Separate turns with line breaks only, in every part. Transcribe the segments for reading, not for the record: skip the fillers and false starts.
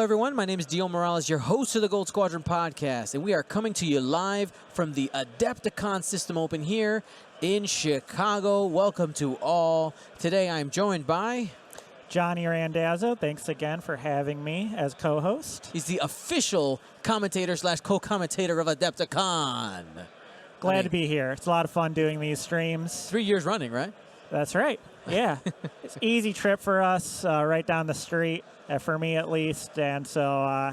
everyone. My name is Dio Morales, your host of the Gold Squadron podcast, and we are coming to you live from the Adepticon System Open here in Chicago. Welcome to all. Today I'm joined by
Johnny Randazzo. Thanks again for having me as co-host.
He's the official commentator slash co-commentator of Adepticon.
Glad to be here. It's a lot of fun doing these streams.
3 years running, right?
That's right. Yeah. It's an easy trip for us, right down the street, for me at least, and so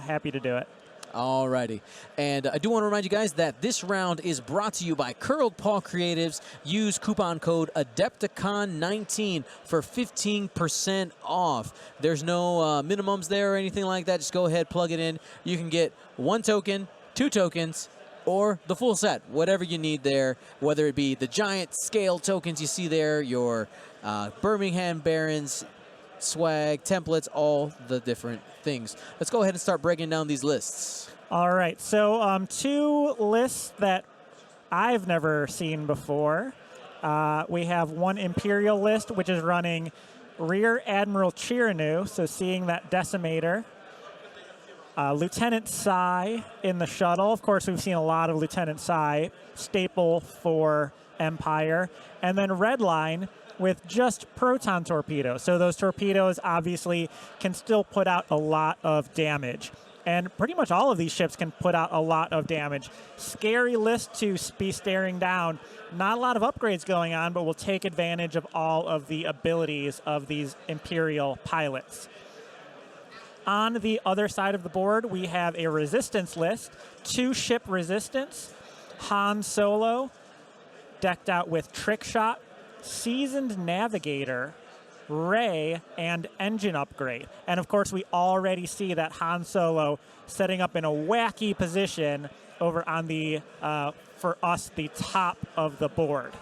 happy to do it.
Alrighty. And I do want to remind you guys that this round is brought to you by Curled Paw Creatives. Use coupon code Adepticon19 for 15% off. There's no minimums there or anything like that. Just go ahead, plug it in. You can get 1 token, 2 tokens, or the full set, whatever you need there, whether it be the giant scale tokens you see there, your Birmingham Barons, swag, templates, all the different things. Let's go ahead and start breaking down these lists.
All right, so 2 lists that I've never seen before. We have one Imperial list, which is running Rear Admiral Chiranu, so seeing that Decimator. Lieutenant Sai in the shuttle. Of course, we've seen a lot of Lieutenant Sai, staple for Empire. And then Redline with just proton torpedoes. So those torpedoes obviously can still put out a lot of damage. And pretty much all of these ships can put out a lot of damage. Scary list to be staring down. Not a lot of upgrades going on, but we'll take advantage of all of the abilities of these Imperial pilots. On the other side of the board, we have a resistance list, 2 ship resistance, Han Solo, decked out with Trick Shot, Seasoned Navigator, Rey, and Engine Upgrade. And of course, we already see that Han Solo setting up in a wacky position over on the, for us, the top of the board.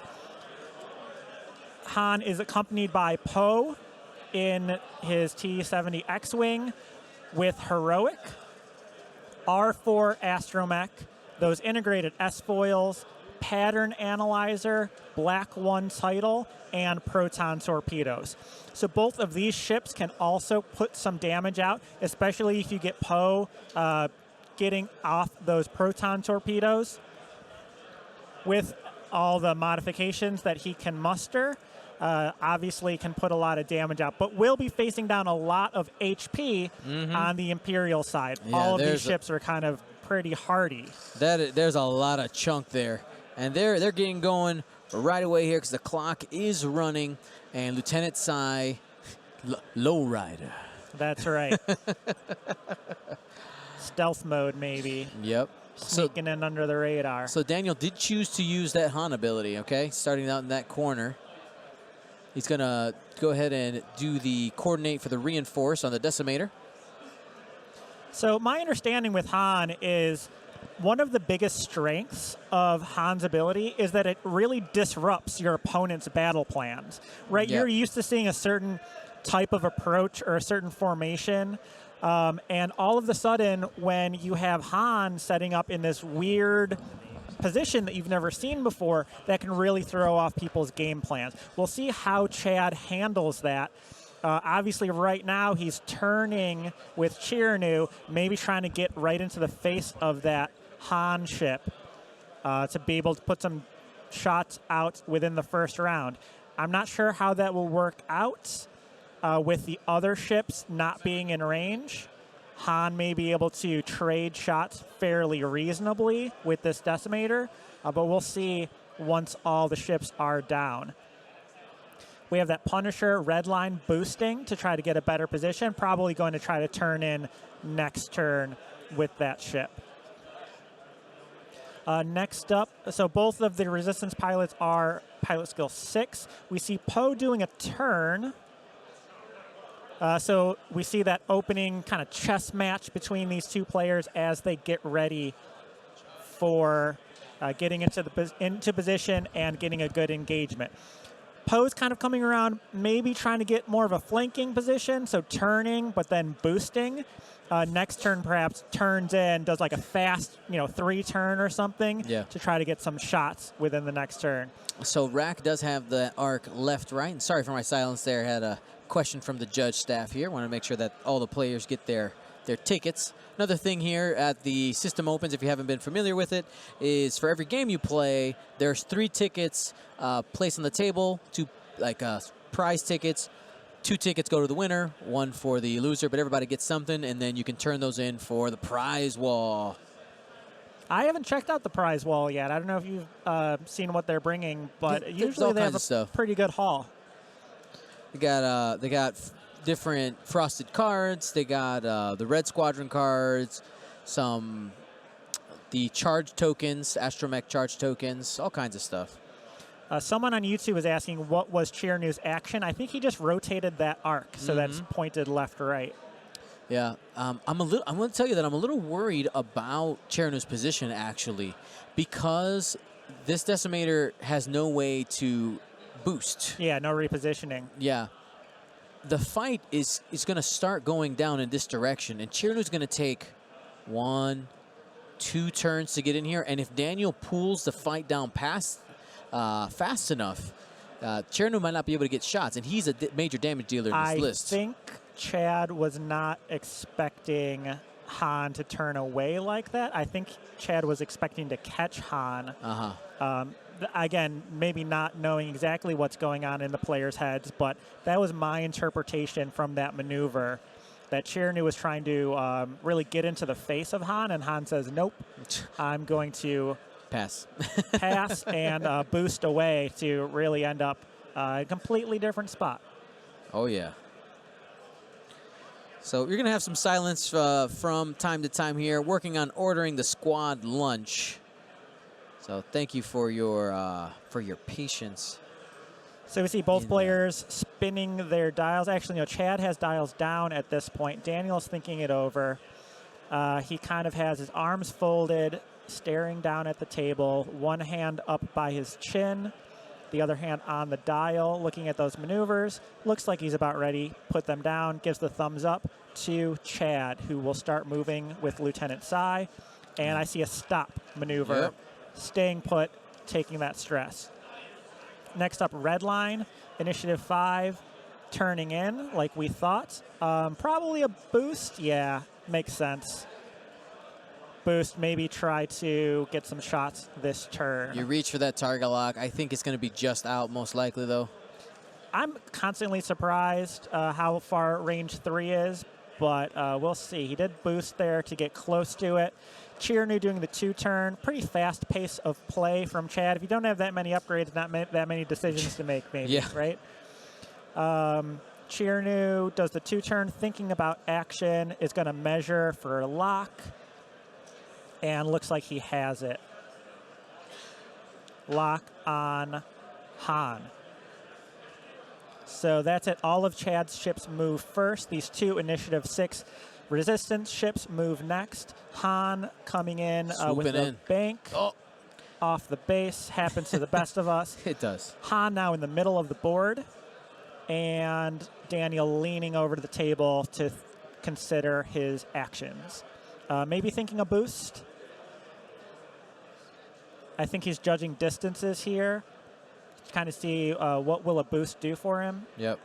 Han is accompanied by Poe in his T-70 X-Wing with Heroic, R4 Astromech, those integrated S-foils, Pattern Analyzer, Black 1 title, and proton torpedoes. So both of these ships can also put some damage out, especially if you get Poe getting off those proton torpedoes. With all the modifications that he can muster, obviously can put a lot of damage out, but will be facing down a lot of HP on the Imperial side. Yeah, all of these ships are kind of pretty hardy.
There's a lot of chunk there. And they're getting going right away here because the clock is running. And Lieutenant Sai, lowrider.
That's right. Stealth mode, maybe.
Yep.
Sneaking in under the radar.
So Daniel did choose to use that Han ability, okay? Starting out in that corner. He's going to go ahead and do the coordinate for the reinforce on the Decimator.
So my understanding with Han is one of the biggest strengths of Han's ability is that it really disrupts your opponent's battle plans, right? Yep. You're used to seeing a certain type of approach or a certain formation, and all of a sudden when you have Han setting up in this weird position that you've never seen before, that can really throw off people's game plans. We'll see how Chad handles that. Obviously, right now, he's turning with Chiranu, maybe trying to get right into the face of that Han ship to be able to put some shots out within the first round. I'm not sure how that will work out with the other ships not being in range. Han may be able to trade shots fairly reasonably with this Decimator, but we'll see once all the ships are down. We have that Punisher Redline boosting to try to get a better position, probably going to try to turn in next turn with that ship. Next up, so both of the Resistance pilots are pilot skill 6. We see Poe doing a turn. So we see that opening kind of chess match between these 2 players as they get ready for getting into position and getting a good engagement. Poe's kind of coming around, maybe trying to get more of a flanking position, so turning, but then boosting. Next turn, perhaps, turns in, does like a fast, 3-turn or something to try to get some shots within the next turn.
So Rack does have the arc left, right. And sorry for my silence there. I had a question from the judge staff here. Want to make sure that all the players get their They're tickets. Another thing here at the System Opens, if you haven't been familiar with it, is for every game you play, there's 3 tickets placed on the table, 2 prize tickets. 2 tickets go to the winner, 1 for the loser, but everybody gets something, and then you can turn those in for the prize wall.
I haven't checked out the prize wall yet. I don't know if you've seen what they're bringing, but usually they have a pretty good haul.
They got different frosted cards. They got the Red Squadron cards, the charge tokens, Astromech charge tokens, all kinds of stuff.
Someone on YouTube is asking what was Chirnu's action. I think he just rotated that arc, so that's pointed left to right.
Yeah, I'm going to tell you that I'm a little worried about Chirnu's position actually, because this Decimator has no way to boost.
Yeah, no repositioning.
Yeah, the fight is going to start going down in this direction, and Chirnu's going to take 1, 2 turns to get in here, and if Daniel pulls the fight down fast enough, Chirnu might not be able to get shots, and he's a major damage dealer in this list.
I think Chad was not expecting Han to turn away like that. I think Chad was expecting to catch Han. Again, maybe not knowing exactly what's going on in the players' heads, but that was my interpretation from that maneuver, that Chirnu was trying to really get into the face of Han, and Han says, nope, I'm going to
pass
and boost away to really end up a completely different spot.
Oh, yeah. So you're going to have some silence from time to time here, working on ordering the squad lunch. So thank you for your patience.
So we see both players spinning their dials. Actually, no, Chad has dials down at this point. Daniel's thinking it over. He kind of has his arms folded, staring down at the table, one hand up by his chin, the other hand on the dial, looking at those maneuvers. Looks like he's about ready. Put them down, gives the thumbs up to Chad, who will start moving with Lieutenant Sai. And I see a stop maneuver, staying put, taking that stress. Next up, Redline, Initiative 5, turning in like we thought. Probably a boost. Yeah, makes sense. Boost, maybe try to get some shots this turn.
You reach for that target lock. I think it's going to be just out, most likely, though.
I'm constantly surprised how far range 3 is, but we'll see. He did boost there to get close to it. Chirnu doing the 2-turn. Pretty fast pace of play from Chad. If you don't have that many upgrades, not that many decisions to make, maybe, right? Chirnu does the 2-turn, thinking about action, is going to measure for a lock, and looks like he has it. Lock on Han. So that's it. All of Chad's ships move first. These 2 Initiative 6 Resistance ships move next. Han coming in with the bank off the base. Happens to the best of us.
It does.
Han now in the middle of the board. And Daniel leaning over to the table to consider his actions. Maybe thinking a boost. I think he's judging distances here. Kind of see what will a boost do for him.
Yep.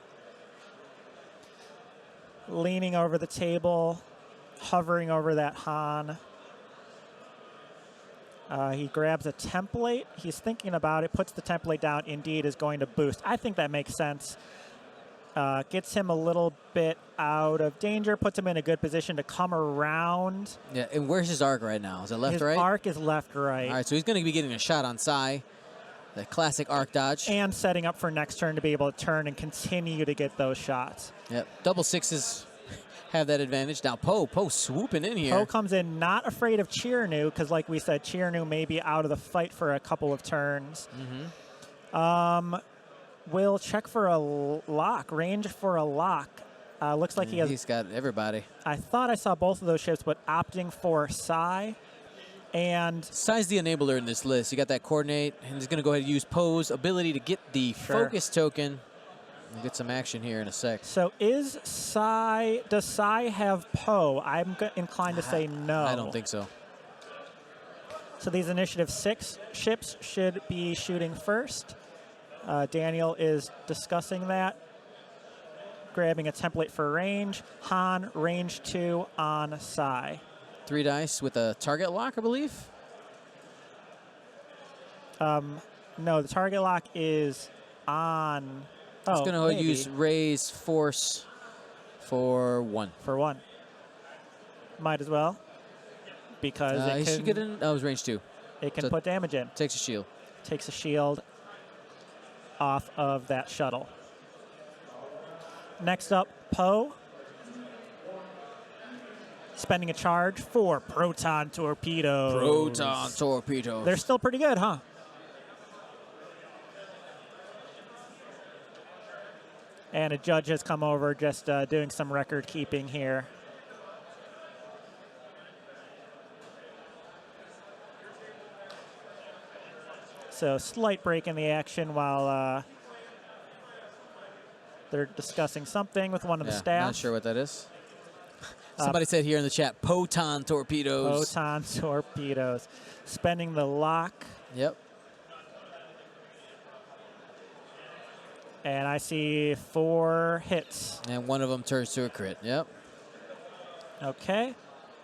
Leaning over the table, hovering over that Han. He grabs a template. He's thinking about it, puts the template down, indeed is going to boost. I think that makes sense. Gets him a little bit out of danger, puts him in a good position to come around.
Yeah, and where's his arc right now? Is it left or right?
His arc is left-right.
All right, so he's going to be getting a shot on Sai. The classic arc dodge.
And setting up for next turn to be able to turn and continue to get those shots.
Yep, double sixes have that advantage. Now Poe swooping in here.
Poe comes in not afraid of Chirnu, because like we said, Chirnu may be out of the fight for a couple of turns. We'll check for a lock, range for a lock. Looks like
he's got everybody.
I thought I saw both of those ships, but opting for Sai. And
Sai's the enabler in this list. You got that coordinate, and he's going to go ahead and use Poe's ability to get the focus token. We'll get some action here in a sec.
So does Sai have Poe? I'm inclined to say no.
I don't think so.
So these Initiative 6 ships should be shooting first. Daniel is discussing that. grabbing a template for range. Han, range 2 on Sai.
3 dice with a target lock, I believe.
No, the target lock is on.
It's
Oh,
going to
maybe.
use raise force for 1.
For 1. Might as well. Because
He
it
should
can,
get in. Oh, it was range 2.
it can
So
put damage in.
Takes a shield.
Takes a shield off of that shuttle. Next up, Poe. Spending a charge for proton torpedoes.
Proton torpedoes.
They're still pretty good, huh? And a judge has come over, just doing some record keeping here. So slight break in the action while they're discussing something with one of the staff.
Not sure what that is. Somebody said here in the chat, proton torpedoes.
Proton torpedoes. Spending the lock.
Yep.
And I see 4 hits.
And one of them turns to a crit. Yep.
Okay.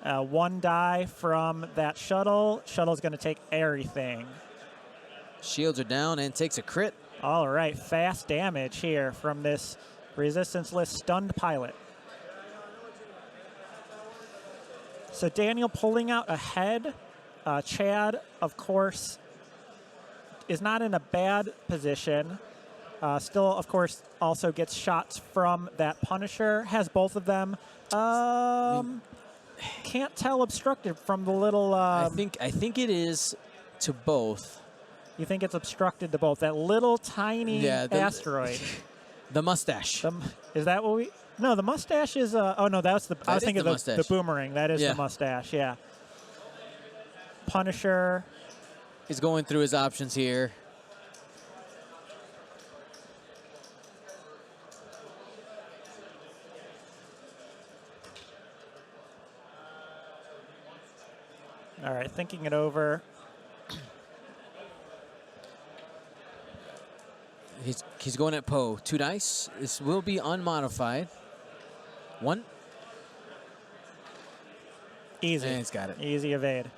1 die from that shuttle. Shuttle's going to take everything.
Shields are down and takes a crit.
All right. Fast damage here from this resistance-less stunned pilot. So Daniel pulling out ahead. Chad, of course, is not in a bad position. Still, of course, also gets shots from that Punisher. Has both of them. Can't tell obstructed from the little.
I think it is to both.
You think it's obstructed to both? That little tiny asteroid.
The mustache.
Is that what we? No, the mustache is. Oh no, that's the. I was thinking the boomerang. That is the mustache. Yeah. Punisher.
He's going through his options here.
All right, thinking it over.
He's going at Poe. 2 dice. This will be unmodified. 1.
Easy.
And he's got it.
Easy evade.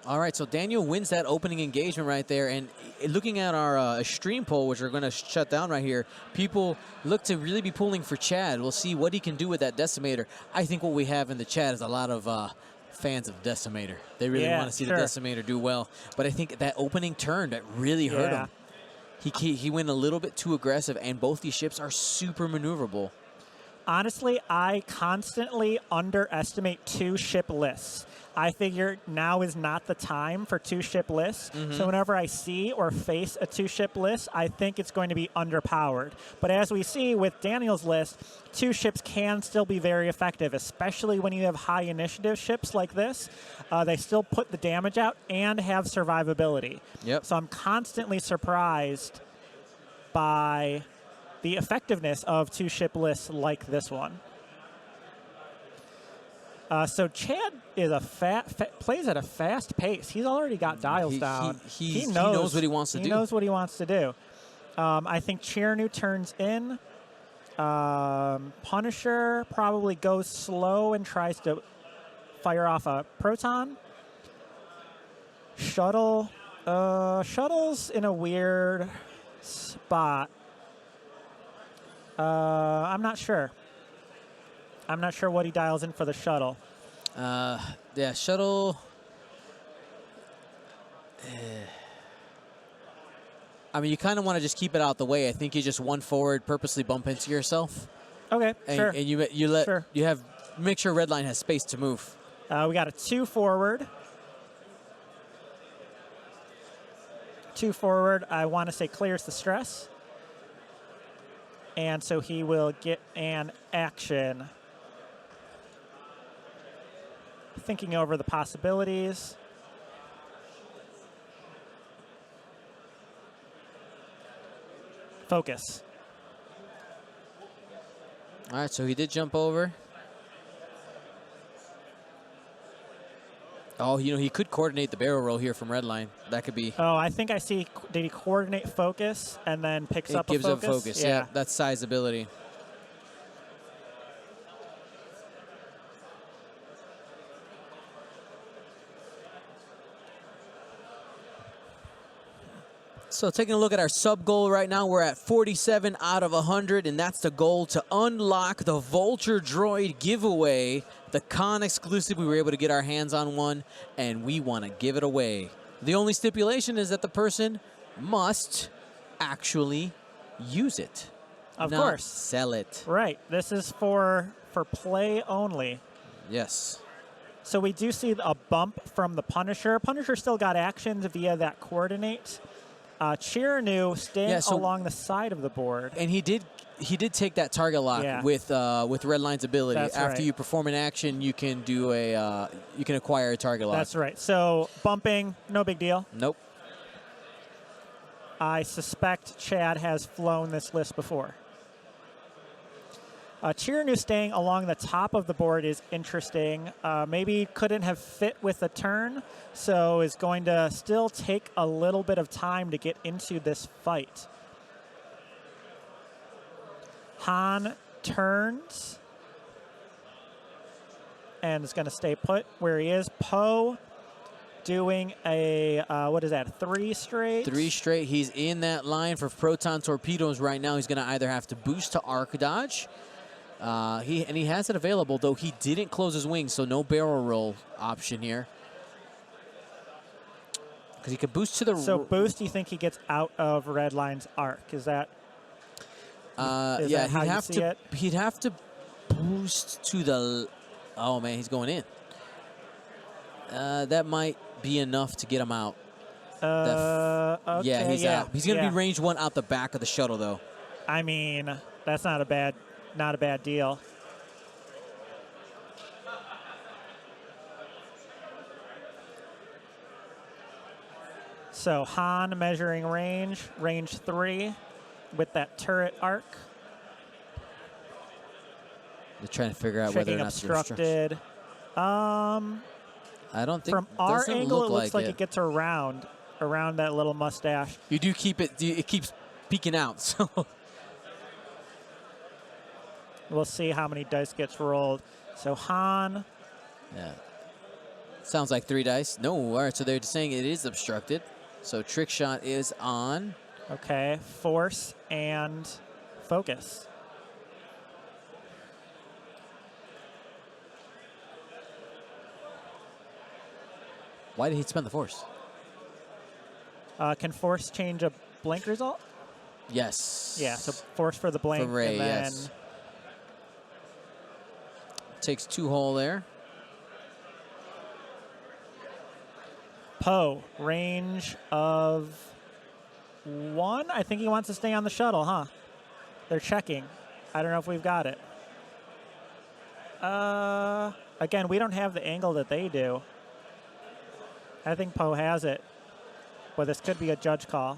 All right, so Daniel wins that opening engagement right there. And looking at our stream poll, which we're going to shut down right here, people look to really be pulling for Chad. We'll see what he can do with that Decimator. I think what we have in the chat is a lot of fans of Decimator. They really want to see the Decimator do well. But I think that opening turn, that really hurt him. He went a little bit too aggressive, and both these ships are super maneuverable.
Honestly, I constantly underestimate 2-ship lists. I figure now is not the time for 2-ship lists. So whenever I see or face a 2-ship list, I think it's going to be underpowered. But as we see with Daniel's list, 2 ships can still be very effective, especially when you have high initiative ships like this. They still put the damage out and have survivability.
Yep.
So I'm constantly surprised by the effectiveness of 2-ship lists like this one. So Chad is plays at a fast pace. He's already got dials down.
He knows what he wants to do.
He knows what he wants to do. I think Chirnu turns in. Punisher probably goes slow and tries to fire off a proton. Shuttle. Shuttle's in a weird spot. I'm not sure. I'm not sure what he dials in for the shuttle.
Yeah, shuttle. I mean, you kind of want to just keep it out the way. I think you just 1 forward, purposely bump into yourself.
Okay, sure.
And you make sure Redline has space to move.
We got a 2 forward. 2 forward. I want to say clears the stress. And so he will get an action. Thinking over the possibilities. Focus.
All right, so he did jump over. Oh, you know, he could coordinate the barrel roll here from Redline. That could be.
Oh, I think I see. Did he coordinate focus and then picks
It
up
gives
a
up
focus?
focus. Yeah, that's sizability. So taking a look at our sub goal right now, we're at 47 out of 100, and that's the goal to unlock the Vulture Droid giveaway, the con exclusive. We were able to get our hands on one, and we want to give it away. The only stipulation is that the person must actually use it.
Of
not
course.
sell it.
Right. This is for play only.
Yes.
So we do see a bump from the Punisher. Punisher still got actions via that coordinate. Chiranu staying along the side of the board.
And he did take that target lock with Redline's ability.
That's
After
right.
you perform an action, you can do a you can acquire a target lock.
That's right. So bumping, no big deal.
Nope.
I suspect Chad has flown this list before. Chiranu staying along the top of the board is interesting. Maybe couldn't have fit with a turn, so is going to still take a little bit of time to get into this fight. Han turns and is going to stay put where he is. Poe doing a, what is that, 3 straight?
3 straight. He's in that line for proton torpedoes right now. He's going to either have to boost to arc dodge. He has it available, though he didn't close his wings, so no barrel roll option here. Because he could boost to the...
So boost, you think he gets out of Redline's arc? Is that... is that how you see it?
He'd have to boost to the... Oh, man, he's going in. That might be enough to get him out.
Okay,
yeah, he's out. He's going to be range 1 out the back of the shuttle, though.
I mean, that's not a bad deal. So Han measuring range 3 with that turret arc.
They're trying to figure out
Checking
whether or not
obstructed.
I don't think
from our angle it looks like
it
it gets around that little mustache.
You do keep it. It keeps peeking out. So
we'll see how many dice gets rolled. So Han.
Yeah. Sounds like 3 dice. No. All right. So they're saying it is obstructed. So trick shot is on.
Okay. Force and focus.
Why did he spend the force?
Can force change a blink result?
Yes.
Yeah, so force for the blink.
From Ray,
and then
yes. Takes 2 hole there.
Poe, range of 1. I think he wants to stay on the shuttle, huh? They're checking. I don't know if we've got it. Again, we don't have the angle that they do. I think Poe has it, but this could be a judge call.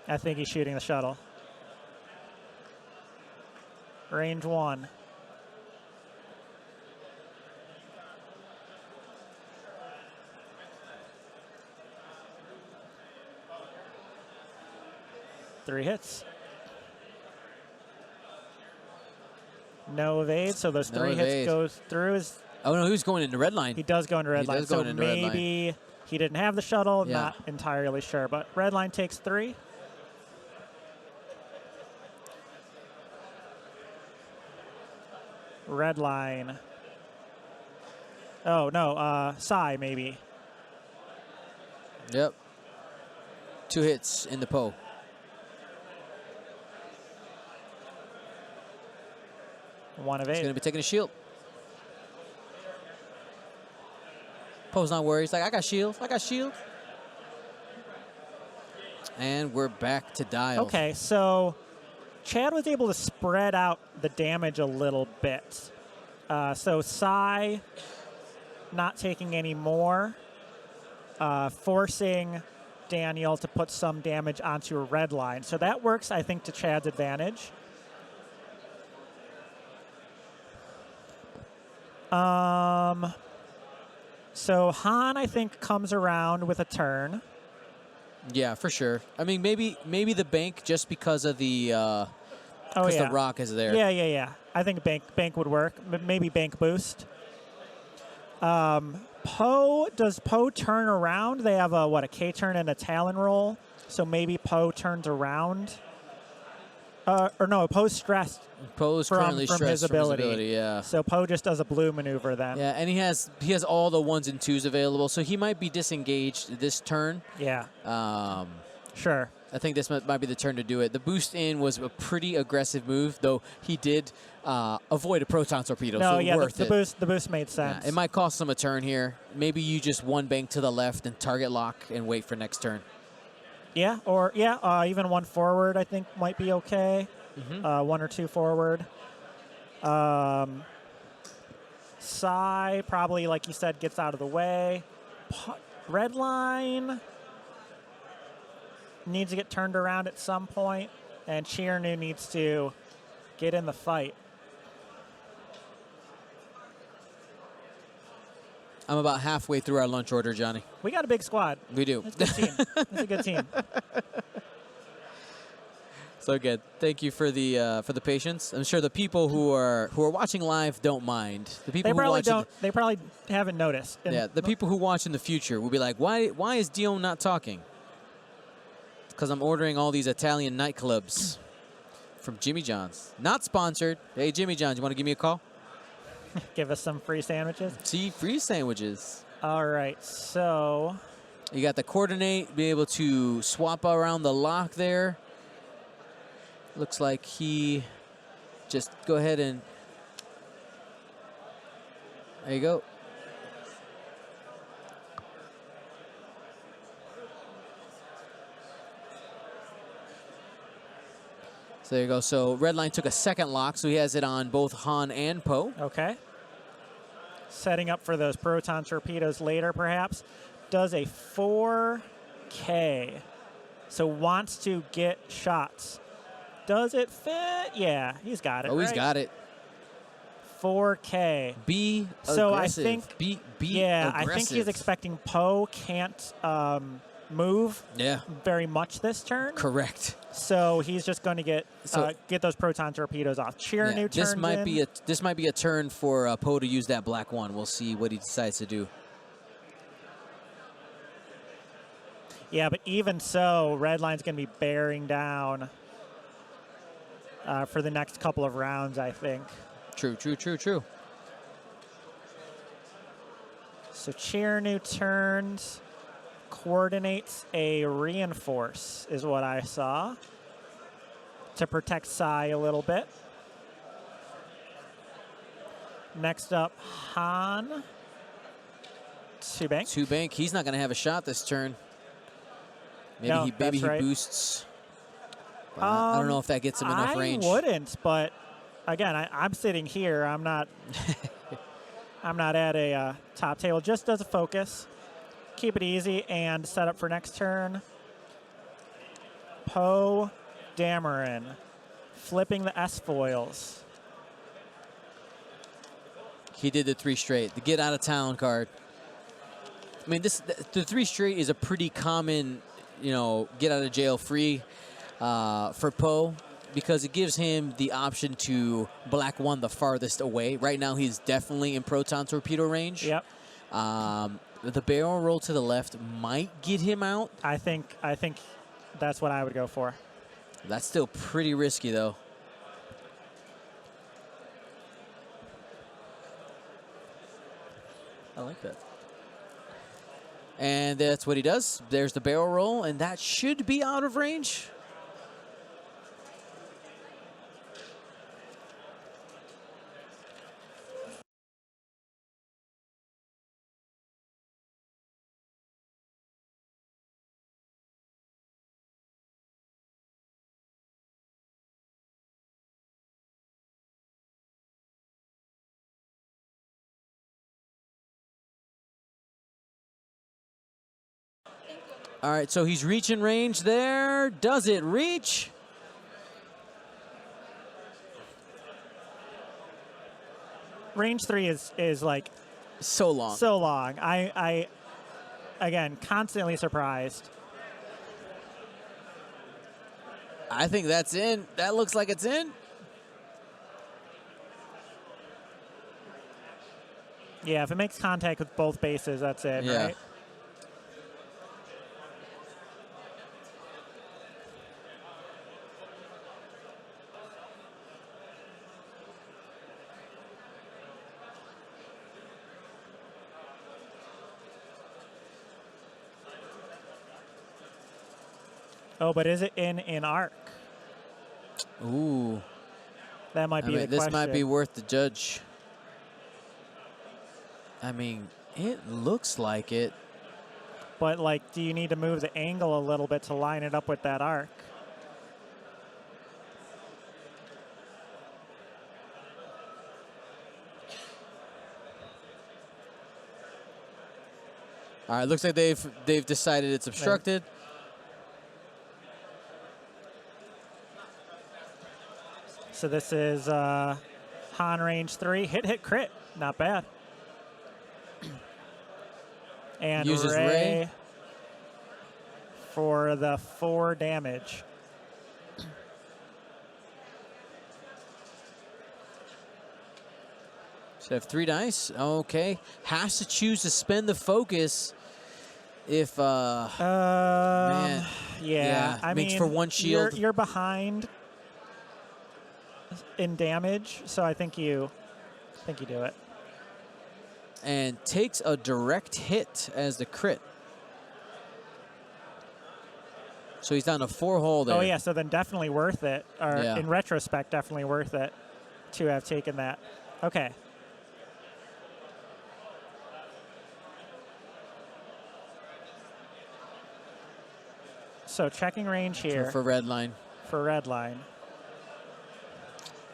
I think he's shooting the shuttle. Range 1. Three hits. No evade, so those 3 hits goes through.
Oh, no, he was going into Redline.
He does go into Redline, so maybe he didn't have the shuttle, not entirely sure, but Redline takes 3. Redline. Oh, no, Psy maybe.
Yep. 2 hits in the Poe.
One evade.
He's going to be taking a shield. Poe's not worried. He's like, I got shields. I got shields. And we're back to dial.
Okay, so Chad was able to spread out the damage a little bit. So Psy not taking any more, forcing Daniel to put some damage onto a Redline. So that works, I think, to Chad's advantage. So Han, I think, comes around with a turn.
Yeah, for sure. I mean, maybe the bank just because of the the rock is there.
Yeah. I think bank would work. Maybe bank boost. Does Poe turn around? They have a K turn and a Talon roll. So maybe Poe turns around. Or no, Poe's stressed.
Poe's currently stressed
his ability.
From his ability, yeah.
So Poe just does a blue maneuver then.
Yeah, and he has all the 1s and 2s available, so he might be disengaged this turn.
Yeah. Sure.
I think this might be the turn to do it. The boost in was a pretty aggressive move, though he did avoid a proton torpedo.
No,
so
yeah,
worth
the boost made sense.
Yeah, it might cost him a turn here. Maybe you just one bank to the left and target lock and wait for next turn.
Yeah, or even one forward I think might be okay. 1 or 2 forward. Psy probably, like you said, gets out of the way. Redline needs to get turned around at some point, and Chirnu needs to get in the fight.
I'm about halfway through our lunch order, Johnny.
We got a big squad.
We do.
It's a good team. It's a good team.
So good. Thank you for the patience. I'm sure the people who are watching live don't mind. The people
They probably haven't noticed.
Yeah, the people who watch in the future will be like, why is Dion not talking? Because I'm ordering all these Italian nightclubs from Jimmy John's. Not sponsored. Hey, Jimmy John's, you want to give me a call?
Give us some free sandwiches.
See, free sandwiches.
All right, so
you got the coordinate, be able to swap around the lock there. Looks like he just go ahead and there you go. So there you go. So Redline took a second lock, so he has it on both Han and Poe.
Okay. Setting up for those proton torpedoes later, perhaps. Does a 4K. So wants to get shots. Does it fit? Yeah, he's got it.
Oh, he's got it.
4K.
Be
so
aggressive.
I think,
be
yeah,
aggressive.
I think he's expecting Poe can't move very much this turn.
Correct.
So he's just going to get those proton torpedoes off. Chirnu turns
this might be a turn for Poe to use that black one. We'll see what he decides to do.
Yeah, but even so, Redline's going to be bearing down for the next couple of rounds, I think.
True.
So Chirnu turns, coordinates a reinforce, is what I saw, to protect Psy a little bit. Next up, Han. Two bank.
He's not going to have a shot this turn. Maybe he boosts. I don't know if that gets him enough range.
I wouldn't, but again, I'm sitting here. I'm not. I'm not at a top table. Just as a focus, keep it easy and set up for next turn. Poe Dameron, flipping the S foils.
He did the 3 straight. The get out of town card. I mean, the 3 straight is a pretty common, get out of jail free for Poe, because it gives him the option to black one the farthest away. Right now, he's definitely in proton torpedo range.
Yep.
The barrel roll to the left might get him out.
I think that's what I would go for.
That's still pretty risky, though. I like that. And that's what he does. There's the barrel roll, and that should be out of range. All right, so he's reaching range there. Does it reach?
range 3 is like
So long.
so long. I again constantly surprised.
I think that's in. That looks like it's in.
Yeah, if it makes contact with both bases, that's it,
Yeah.
right? Oh, but is it in arc?
Ooh.
That might be the
This
question.
might be worth the judge. I mean, it looks like it.
But, like, do you need to move the angle a little bit to line it up with that arc?
All right, looks like they've decided it's obstructed.
So this is Han range 3. Hit, crit. Not bad. And
Uses Ray
for the 4 damage.
Should have 3 dice. Okay. Has to choose to spend the focus if man.
Yeah, I
makes
mean,
for 1 shield.
You're behind in damage, so I think you do it.
And takes a direct hit as the crit. So he's down to 4 hull there.
Oh yeah, so then definitely worth it, or
Yeah.
in retrospect, definitely worth it to have taken that. Okay. So checking range here
for Redline.
for Redline.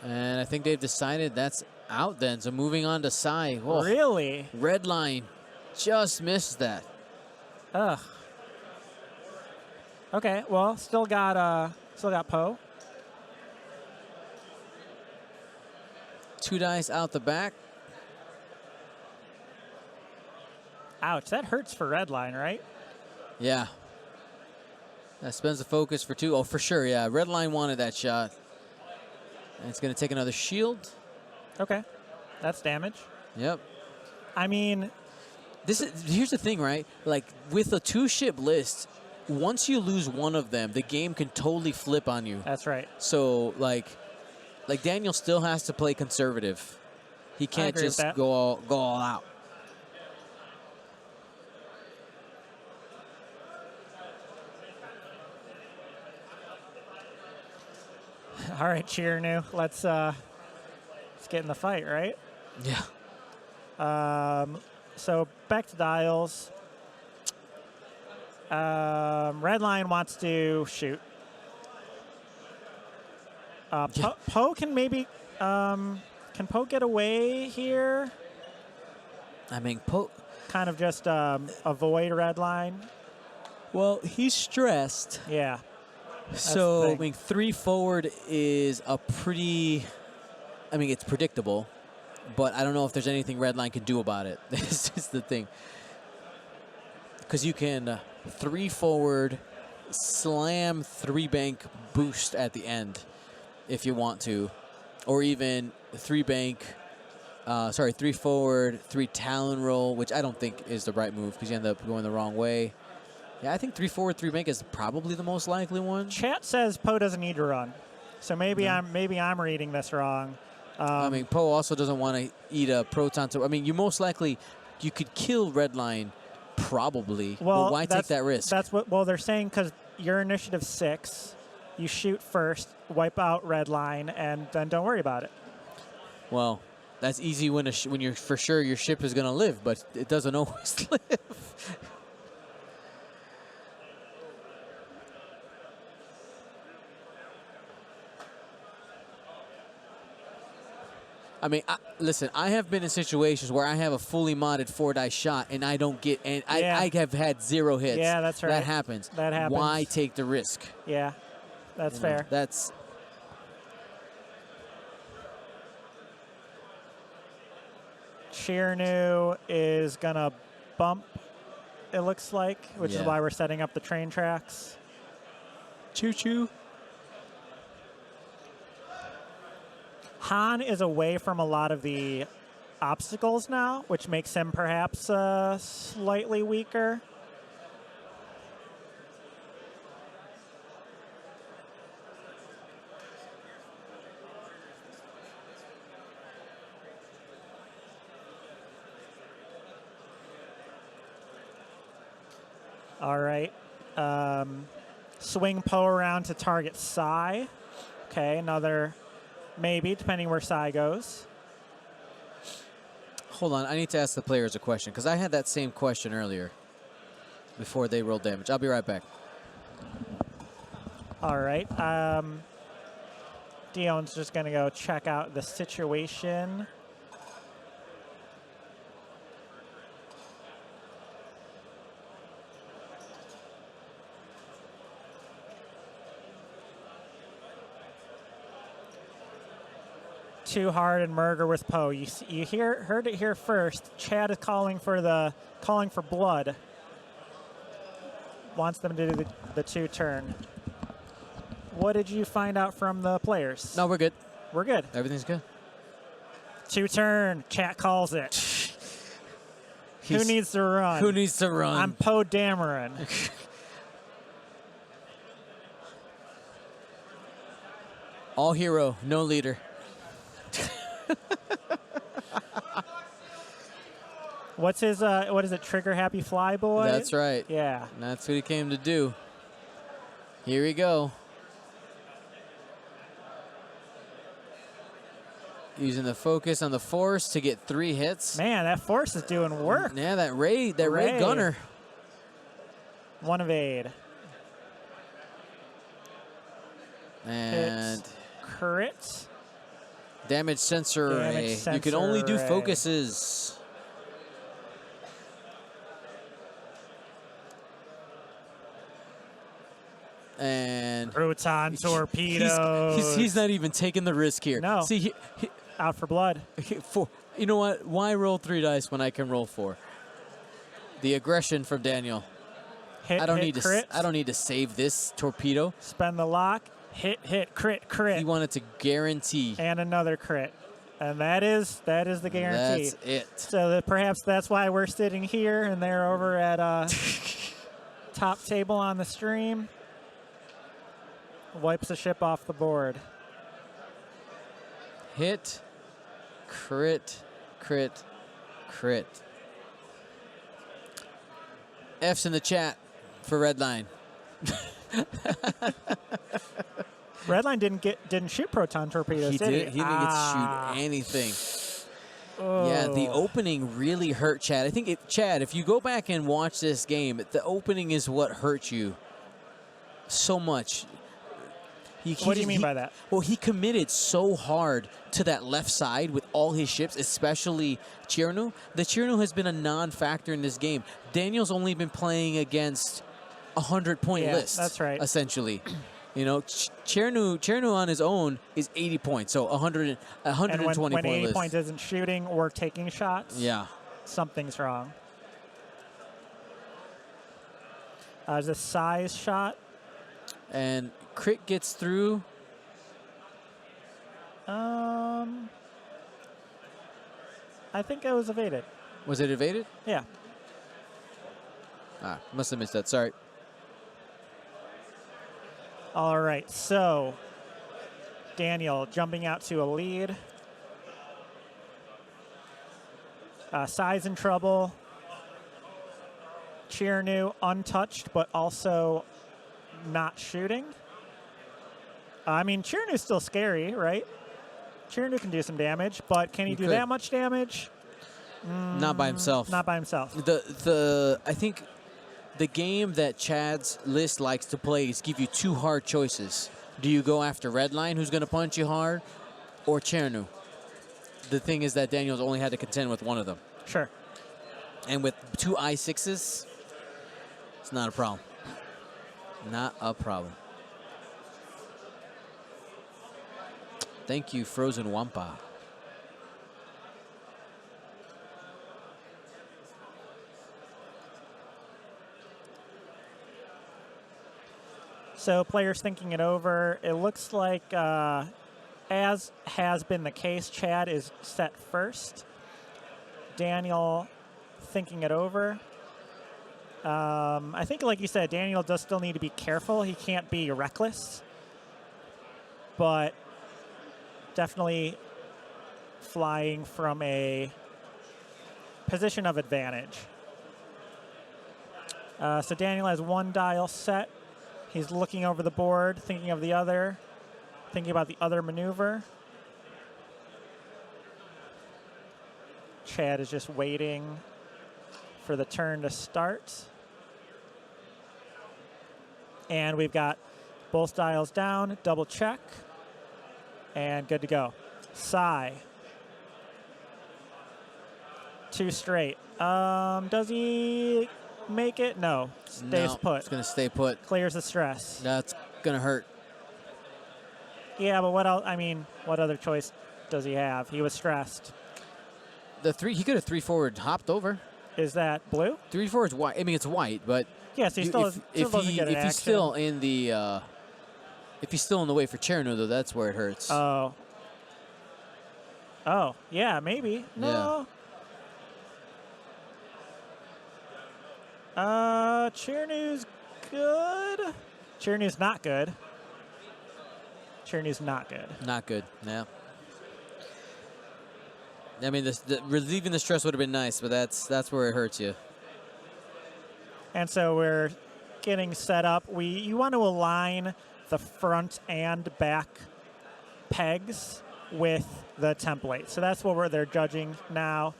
And I think they've decided that's out then. So moving on to Sai. Whoa.
Really?
Redline just missed that.
Ugh. Okay, well, still got Poe.
2 dice out the back.
Ouch, that hurts for Redline, right?
Yeah. That spends the focus for 2. Oh, for sure, yeah. Redline wanted that shot. And it's going to take another shield.
Okay, that's damage.
Yep.
I mean,
Here's the thing, right? Like, with a 2-ship list, once you lose one of them, the game can totally flip on you.
that's right.
So, like Daniel still has to play conservative. He can't
agree with
just
that.
go all out.
All right, Cheernu, let's get in the fight, right?
Yeah.
So back to dials. Redline wants to shoot. Poe can maybe can Poe get away here?
I mean, Poe.
Kind of just avoid Redline.
Well, he's stressed.
Yeah.
So,
the
I mean, 3 forward is a pretty. I mean, it's predictable, but I don't know if there's anything Redline can do about it. This is the thing. Because you can 3 forward, slam 3 bank boost at the end if you want to, or even 3 bank. 3 forward, 3 talon roll, which I don't think is the right move because you end up going the wrong way. Yeah, I think 3 forward, 3 bank is probably the most likely one.
Chat says Poe doesn't need to run, so maybe I'm reading this wrong.
I mean, Poe also doesn't want to eat a proton. I mean, you could kill Redline, probably.
Well,
but why take that risk?
That's what. Well, they're saying because you're initiative 6, you shoot first, wipe out Redline, and then don't worry about it.
Well, that's easy when you're for sure your ship is going to live, but it doesn't always live. I mean, listen, I have been in situations where I have a fully modded 4-dice shot and I don't get, and I have had 0 hits.
Yeah, that's right.
That happens.
That happens.
Why take the risk?
Yeah, that's fair.
That's.
Chirnu is going to bump, it looks like, which is why we're setting up the train tracks.
Choo-choo.
Han is away from a lot of the obstacles now, which makes him perhaps slightly weaker. All right. Swing Poe around to target Sai. Okay, another maybe, depending where Sai goes.
Hold on, I need to ask the players a question, because I had that same question earlier before they rolled damage. I'll be right back.
All right. Dion's just going to go check out the situation. Too hard and murder with Poe. You heard it here first. Chad is calling for blood. Wants them to do the 2-turn. What did you find out from the players?
No, we're good.
We're good.
Everything's good.
2-turn. Chat calls it. Who needs to run?
Who needs to run?
I'm Poe Dameron.
All hero, no leader.
What's his, what is it, Trigger Happy Fly Boy?
That's right.
Yeah.
That's what he came to do. Here we go. Using the focus on the force to get 3 hits.
Man, that force is doing work.
Yeah, that Ray gunner.
1 evade.
And
Hits. Crit.
damage sensor array. You can only do focuses. And
Crouton torpedoes.
he's not even taking the risk here.
No.
See,
out for blood.
You know what? Why roll 3 dice when I can roll 4? The aggression from Daniel.
Hit,
I don't
crit.
need to save this torpedo.
Spend the lock. Hit, crit.
He wanted to guarantee.
And another crit. And that is the guarantee.
That's it.
So perhaps that's why we're sitting here and they're over at top table on the stream. Wipes the ship off the board.
Hit, crit. F's in the chat for Redline.
Redline didn't shoot proton torpedoes.
He
did
didn't get to shoot anything.
Oh.
Yeah, the opening really hurt Chad. I think Chad, if you go back and watch this game, the opening is what hurt you so much.
What do you mean by that?
Well, he committed so hard to that left side with all his ships, especially Chirnu. The Chirnu has been a non-factor in this game. Daniel's only been playing against a 100-point list.
That's right.
Essentially. You know, Chirnu on his own is 80 points, so 120
and when 80
list.
points isn't shooting or taking shots,
yeah,
something's wrong. There's a size shot.
And crit gets through.
I think it was evaded.
Was it evaded?
Yeah.
Must have missed that. Sorry.
All right, so Daniel jumping out to a lead. Sai's in trouble. Chirnu untouched, but also not shooting. I mean, Chirnu's still scary, right? Chirnu can do some damage, but can he do that much damage?
Not by himself.
Not by himself.
I think the game that Chad's list likes to play is give you 2 hard choices. Do you go after Redline, who's going to punch you hard, or Chirnu? The thing is that Daniel's only had to contend with one of them.
Sure.
And with 2 I6s, it's not a problem. Not a problem. Thank you, Frozen Wampa.
So players thinking it over. It looks like, as has been the case, Chad is set first. Daniel thinking it over. I think, like you said, Daniel does still need to be careful. He can't be reckless. But definitely flying from a position of advantage. So Daniel has one dial set. He's looking over the board, thinking of the other, thinking about the other maneuver. Chad is just waiting for the turn to start. And we've got both dials down, double check, and good to go. Sai. 2 straight. Does he make it? No. Stays put.
It's going to stay put.
Clears the stress.
That's going to hurt.
Yeah, but what else? I mean, what other choice does he have? He was stressed.
He could have 3 forward hopped over.
Is that blue?
3 forward is white. I mean, it's white, but
yes, he still doesn't get an action.
He's still in the if he's still in the way for Chernu, though, that's where it hurts.
Oh. Oh, yeah, maybe. No. Yeah. Chernu's good. Chernu's not good. Chernu's not good.
Not good, yeah. I mean, relieving the stress would have been nice, but that's where it hurts you.
And so we're getting set up. You want to align the front and back pegs with the template. So that's what they're judging now.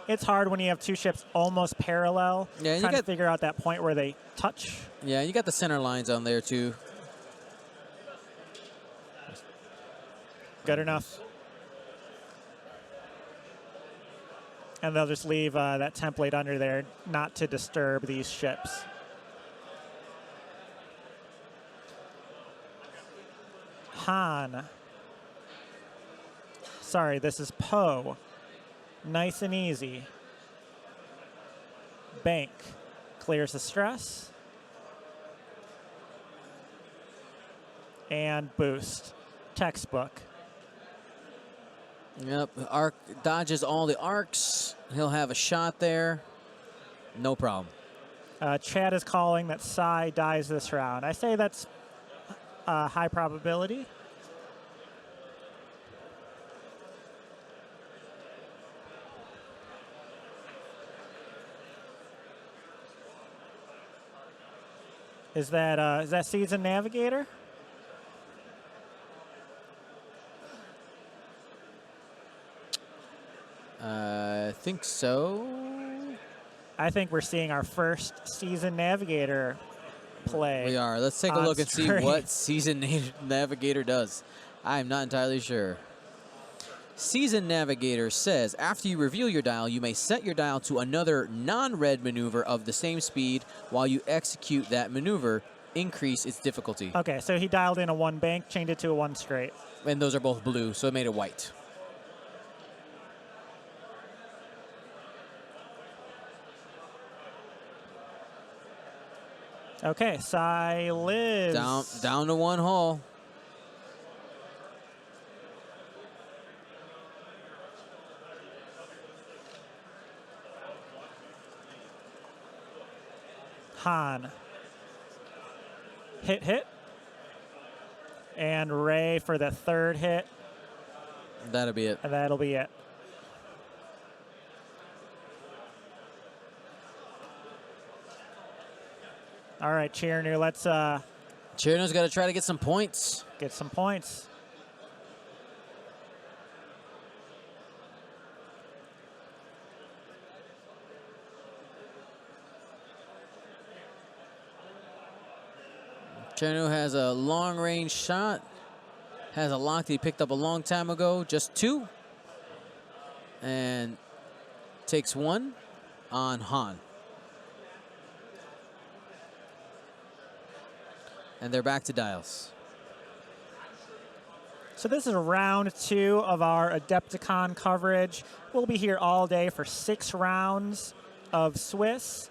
It's hard when you have 2 ships almost parallel.
Yeah,
trying to figure out that point where they touch.
Yeah, you got the center lines on there too.
Good enough. And they'll just leave that template under there not to disturb these ships. Han. Sorry, this is Poe. Nice and easy. Bank. Clears the stress. And boost. Textbook.
Yep, arc dodges all the arcs. He'll have a shot there. No problem.
Chad is calling that Sai dies this round. I say that's high probability. Is that Season Navigator?
I think so.
I think we're seeing our first Season Navigator play.
We are. Let's take a look and see what Season Navigator does. I'm not entirely sure. Season Navigator says, after you reveal your dial, you may set your dial to another non-red maneuver of the same speed. While you execute that maneuver, increase its difficulty.
Okay, so he dialed in a 1 bank, changed it to a 1 straight.
And those are both blue, so it made it white.
Okay, Sai lives.
Down to 1 hull.
Han. Hit. And Ray for the 3rd hit.
That'll be it.
And that'll be it. All right, Chernu, let's
Chernu's got to try to get some points.
get some points.
Chernu has a long-range shot. Has a lock that he picked up a long time ago. Just 2. And takes 1 on Han. And they're back to dials.
So this is round 2 of our Adepticon coverage. We'll be here all day for 6 rounds of Swiss.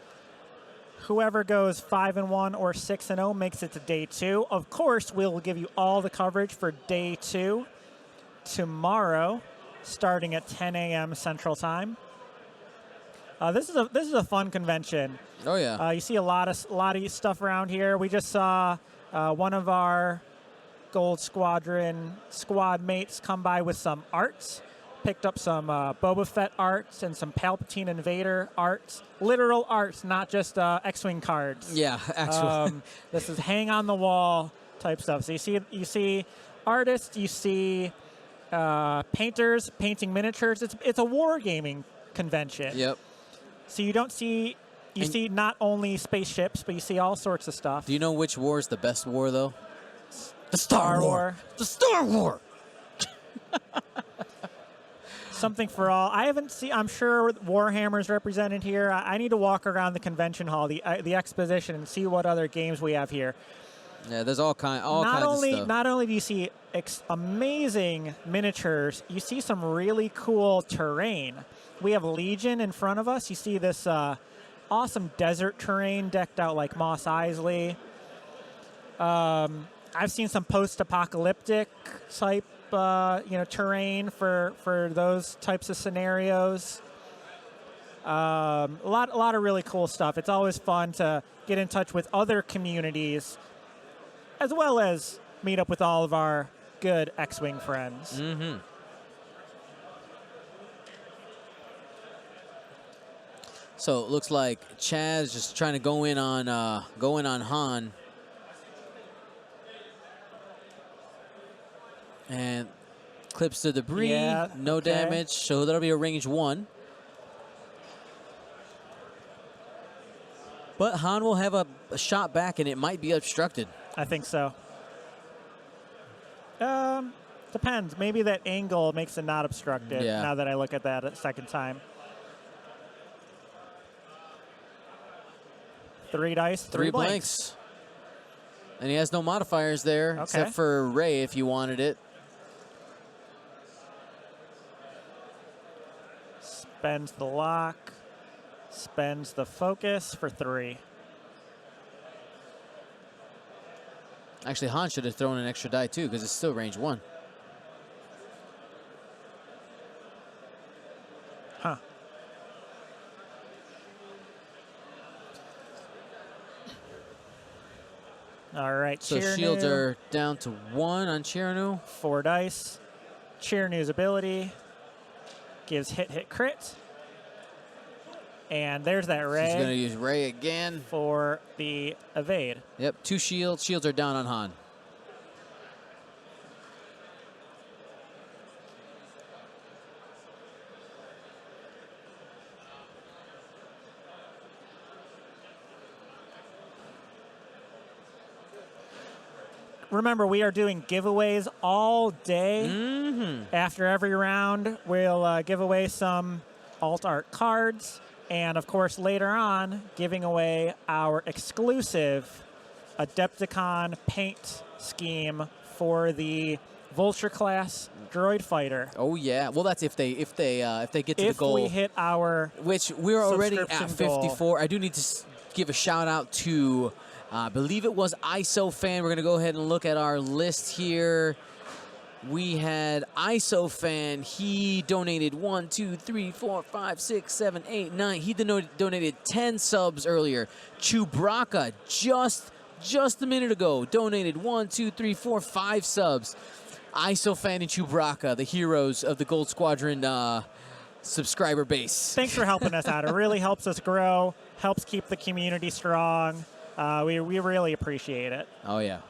Whoever goes 5-1 or 6-0 makes it to day 2. Of course, we'll give you all the coverage for day 2 tomorrow, starting at 10 a.m. Central Time. This is a fun convention.
Oh yeah.
You see a lot of stuff around here. We just saw one of our Gold Squadron squad mates come by with some arts. Picked up some Boba Fett arts and some Palpatine and Vader arts. Literal arts, not just X-Wing cards.
Yeah, actually.
This is hang on the wall type stuff. So you see artists, you see painters painting miniatures. It's a wargaming convention.
Yep.
So you don't see see not only spaceships, but you see all sorts of stuff.
Do you know which war is the best war though? The Star War. The Star War.
Something for all. I haven't seen. I'm sure Warhammer's represented here. I need to walk around the convention hall, the exposition, and see what other games we have here.
Yeah, there's all kinds of stuff.
Not only do you see amazing miniatures, you see some really cool terrain. We have Legion in front of us. You see this awesome desert terrain decked out like Mos Eisley. I've seen some post-apocalyptic type terrain for those types of scenarios. A lot of really cool stuff. It's always fun to get in touch with other communities, as well as meet up with all of our good X-Wing friends.
Mm-hmm. So it looks like Chaz just trying to go in on Han. And clips the debris,
Yeah,
no
okay.
damage, so that'll be a range 1. But Han will have a shot back, and it might be obstructed.
I think so. Depends. Maybe that angle makes it not obstructed.
Yeah.
Now that I look at that a second time. 3 dice, 3 blanks.
And he has no modifiers there, except for Ray if you wanted it.
Spends the lock. Spends the focus for 3.
Actually, Han should have thrown an extra die, too, because it's still range 1.
Huh. All right.
So shields are down to 1 on Chiranu.
4 dice. Chiranu's ability gives hit, crit. And there's that Ray.
He's going to use Ray again.
For the evade.
Yep, 2 shields. Shields are down on Han.
Remember, we are doing giveaways all day.
Mm-hmm.
After every round, we'll give away some alt art cards. And, of course, later on, giving away our exclusive Adepticon paint scheme for the Vulture class droid fighter.
Oh yeah, well that's if they get to the goal.
If we hit our
which we're already at
subscription
54.
goal.
I do need to give a shout out to, I believe it was ISO Fan. We're gonna go ahead and look at our list here. We had ISO Fan. He donated 1, 2, 3, 4, 5, 6, 7, 8, 9. He donated 10 subs earlier. Chewbacca just a minute ago donated 1, 2, 3, 4, 5 subs. ISO Fan and Chewbacca, the heroes of the Gold Squadron subscriber base.
Thanks for helping us out. It really helps us grow, helps keep the community strong. We really appreciate it.
Oh yeah.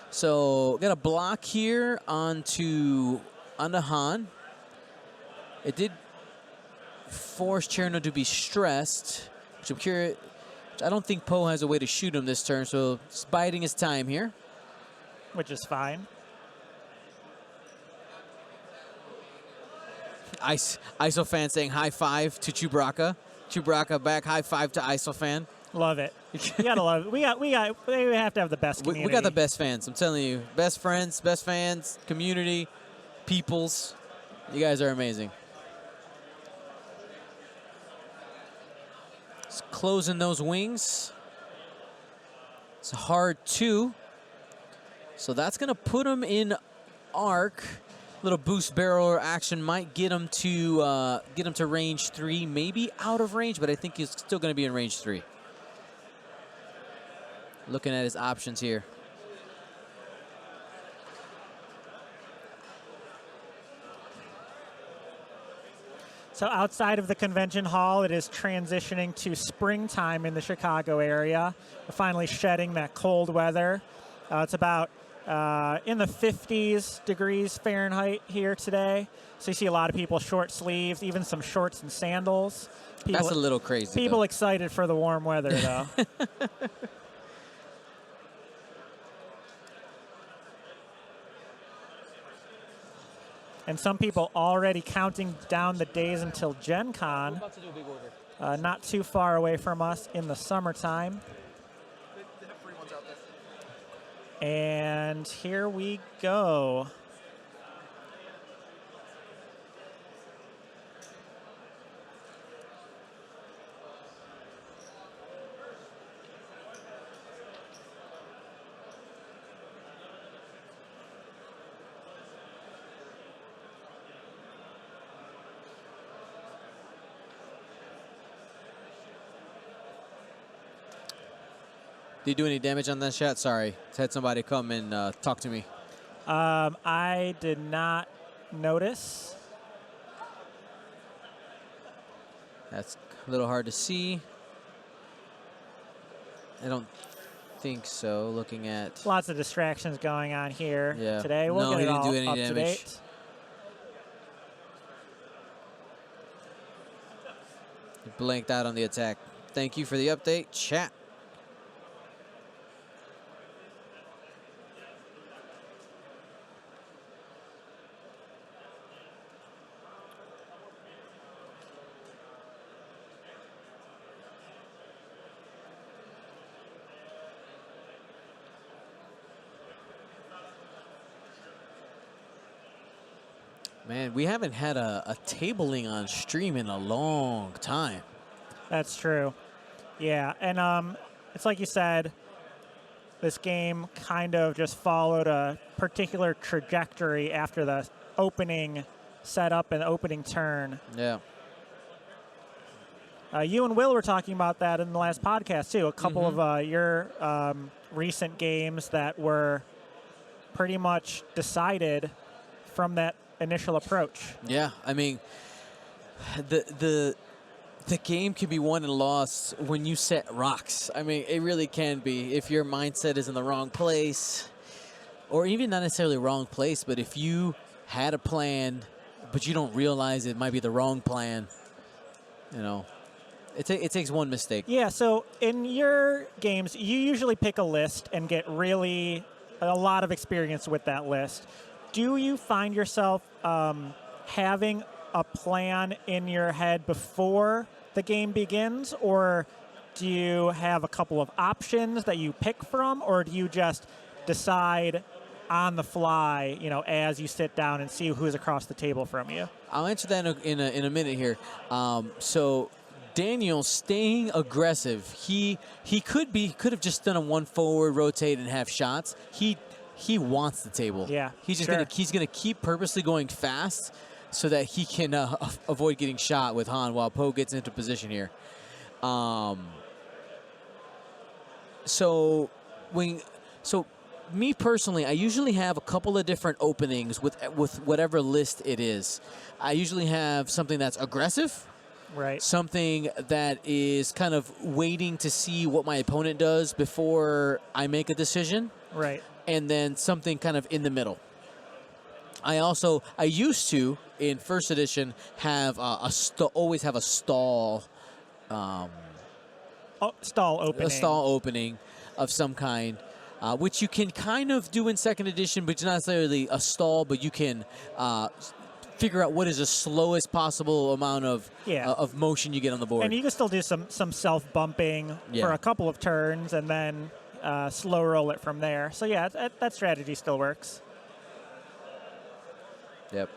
So got a block here onto Han. It did force Cherno to be stressed, which I'm curious. I don't think Poe has a way to shoot him this turn, so he's biding his time here.
Which is fine.
ISO Fan saying high five to Chewbacca. Chewbacca back high five to ISO Fan.
Love it. You gotta love it. We have to have the best community.
We got the best fans. I'm telling you, best friends, best fans, community, peoples. You guys are amazing. closing those wings. It's a hard 2. So that's going to put him in arc. Little boost barrel action might get him to range 3, maybe out of range, but I think he's still going to be in range 3. Looking at his options here.
So outside of the convention hall, it is transitioning to springtime in the Chicago area. We're finally shedding that cold weather. It's about in the 50s degrees Fahrenheit here today. So you see a lot of people short sleeves, even some shorts and sandals.
That's a little crazy.
People excited for the warm weather, though. And some people already counting down the days until Gen Con.
We're about to do a big order.
Not too far away from us in the summertime.
They have free ones out there.
And here we go.
Did you do any damage on that shot? Sorry. Had somebody come and talk to me.
I did not notice.
That's a little hard to see. I don't think so, looking at...
Lots of distractions going on here today.
No,
We'll
he
get it
didn't
all
do any
up to
damage.
date.
He blanked out on the attack. Thank you for the update, chat. Man, we haven't had a tabling on stream in a long time.
That's true. Yeah, and it's like you said, this game kind of just followed a particular trajectory after the opening setup and opening turn.
Yeah.
You and Will were talking about that in the last podcast, too. A couple of your recent games that were pretty much decided from that initial approach.
Yeah, I mean, the game can be won and lost when you set rocks. I mean, it really can be if your mindset is in the wrong place, or even not necessarily wrong place, but if you had a plan, but you don't realize it might be the wrong plan, you know, it takes one mistake.
Yeah, so in your games, you usually pick a list and get really a lot of experience with that list. Do you find yourself having a plan in your head before the game begins, or do you have a couple of options that you pick from, or do you just decide on the fly, you know, as you sit down and see who's across the table from you?
I'll answer that in a minute here. So Daniel staying aggressive. He could have just done a one forward rotate and have shots. He wants the table.
Yeah,
he's just gonna keep purposely going fast so that he can avoid getting shot with Han while Poe gets into position here. So me personally, I usually have a couple of different openings with whatever list it is. I usually have something that's aggressive.
Right.
Something that is kind of waiting to see what my opponent does before I make a decision.
Right.
And then something kind of in the middle. I used to, in first edition, have always have a stall.
Stall opening.
A stall opening of some kind, which you can kind of do in second edition, but it's not necessarily a stall, but you can figure out what is the slowest possible amount of motion you get on the board.
And you can still do some self-bumping for a couple of turns and then slow roll it from there. So, yeah, that strategy still works.
Yep.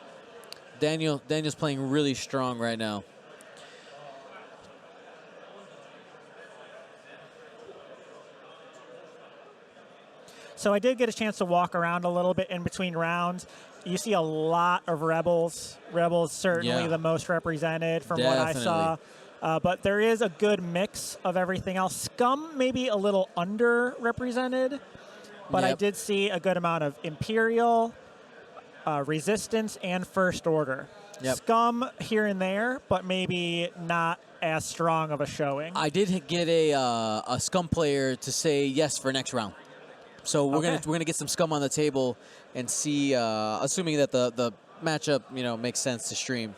Daniel's playing really strong right now.
So I did get a chance to walk around a little bit in between rounds. You see a lot of Rebels. Rebels certainly
Yeah.
the most represented from what I saw. But there is a good mix of everything else. Scum maybe a little underrepresented, but I
Yep.
did see a good amount of Imperial, Resistance, and First Order.
Yep.
Scum here and there, but maybe not as strong of a showing.
I did get a Scum player to say yes for next round. So we're gonna get some Scum on the table and see, assuming that the matchup makes sense to stream.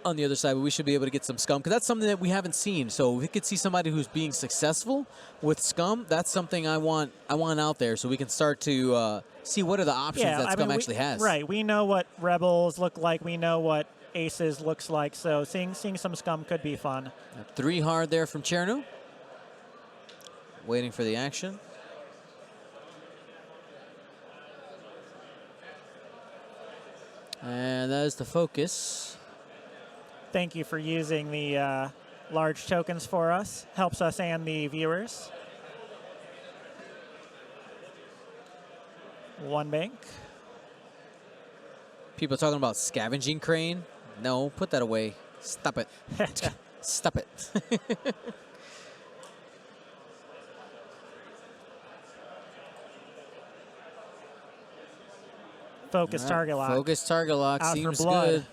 On the other side, but we should be able to get some Scum because that's something that we haven't seen. So we could see somebody who's being successful with Scum. That's something I want out there, so we can start to see what are the options that Scum actually has.
Right, we know what Rebels look like. We know what Aces looks like. So seeing some Scum could be fun.
3 hard there from Chernu. Waiting for the action. And that is the focus.
Thank you for using the large tokens for us. Helps us and the viewers. 1 bank.
People talking about scavenging crane. No, put that away. Stop it. Stop it.
Focus target lock.
Focus target lock
Out for
seems
blood.
good.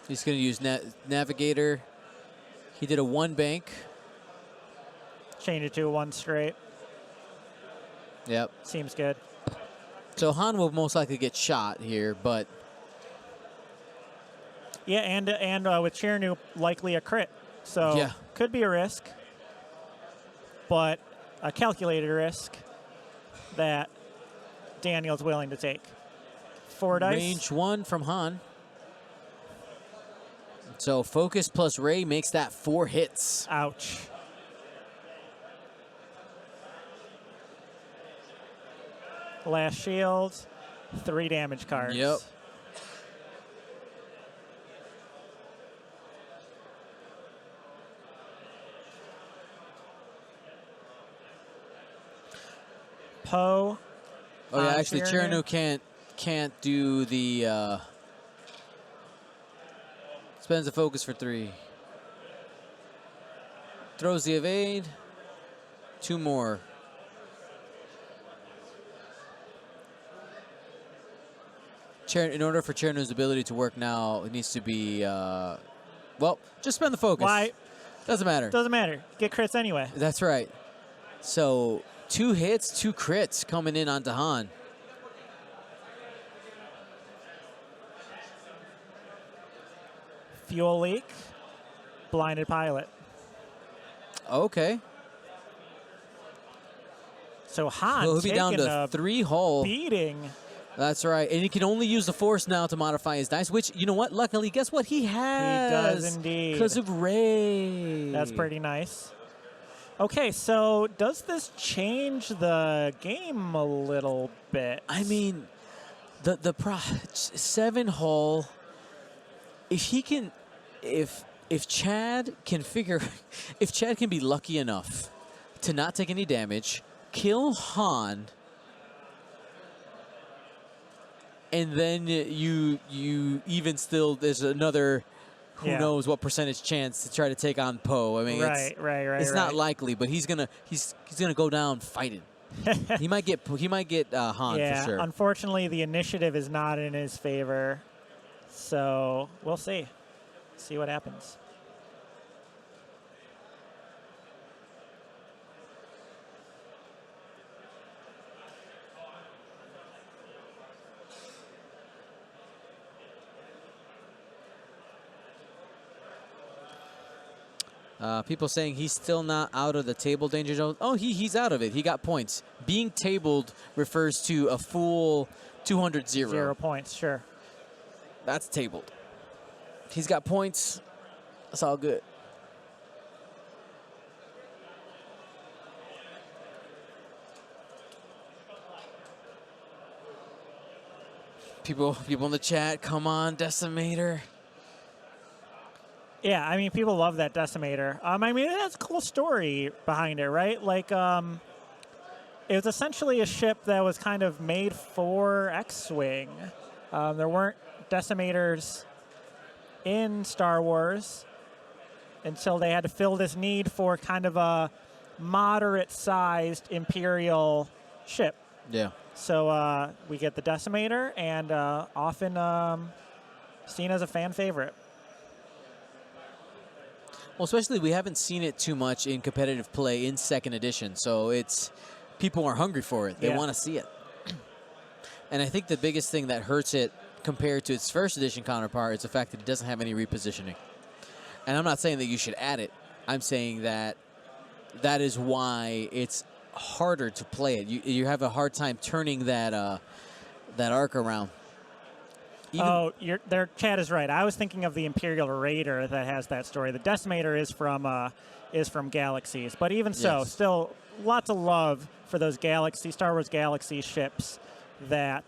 He's going to use Navigator. He did a 1 bank.
Change it to a 1 straight.
Yep.
Seems good.
So Han will most likely get shot here, but
Yeah, and with Chernu, likely a crit. So
Yeah.
could be a risk, but a calculated risk that Daniel's willing to take. 4 dice.
range 1 from Han. So focus plus Ray makes that 4 hits.
Ouch. Last shield, 3 damage cards.
Yep.
Poe.
Oh yeah, actually
Chernu.
Chernu can't do the spends the focus for 3. Throws the evade. 2 more. In order for Chernu's ability to work now, it needs to be well, just spend the focus.
Why?
Doesn't matter.
Doesn't matter. Get crits anyway.
That's right. So 2 hits, 2 crits coming in onto Han.
Fuel leak. Blinded pilot.
Okay.
So Han
He'll be down
taking
to
a
3 hull.
beating.
That's right. And he can only use the Force now to modify his dice, which, you know what? Luckily, guess what? He has.
does indeed.
Because of Ray.
That's pretty nice. Okay, so does this change the game a little bit?
I mean, the 7 hull, if he can, if Chad can figure, if Chad can be lucky enough to not take any damage, kill Han, and then you even still, there's another who knows what percentage chance to try to take on Poe. I mean, it's not likely, but he's gonna go down fighting. he might get Han for sure.
Unfortunately, the initiative is not in his favor, so we'll see what happens.
People saying he's still not out of the table danger zone. Oh, he's out of it. He got points. Being tabled refers to a full 200-0.
0 points, sure.
That's tabled. He's got points. That's all good. People in the chat, come on, Decimator.
Yeah, I mean, people love that Decimator. I mean, it has a cool story behind it, right? Like, it was essentially a ship that was kind of made for X-Wing. There weren't Decimators in Star Wars until they had to fill this need for kind of a moderate-sized Imperial ship.
Yeah.
So we get the Decimator, and often seen as a fan favorite.
Well, especially we haven't seen it too much in competitive play in second edition, so it's people are hungry for it. They
Yeah.
want to see it. And I think the biggest thing that hurts it compared to its first edition counterpart is the fact that it doesn't have any repositioning. And I'm not saying that you should add it. I'm saying that that is why it's harder to play it. You have a hard time turning that that arc around.
Their Chad is right. I was thinking of the Imperial Raider that has that story. The Decimator is from Galaxies, but even so,
Yes.
still lots of love for those Star Wars Galaxy ships that,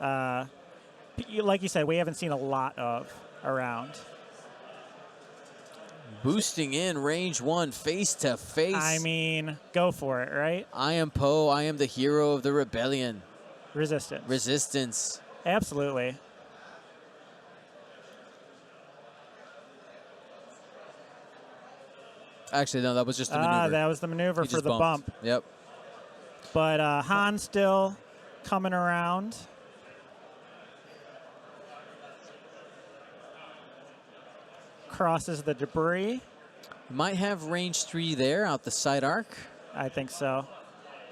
like you said, we haven't seen a lot of around.
Boosting in range 1, face to face.
I mean, go for it, right?
I am Poe. I am the hero of the rebellion.
Resistance.
Resistance.
Absolutely.
Actually, no, that was just a maneuver.
That was the maneuver
He
for
just
the
bumped.
bump.
Yep.
But Han still coming around. Crosses the debris.
Might have range 3 there out the side arc.
I think so.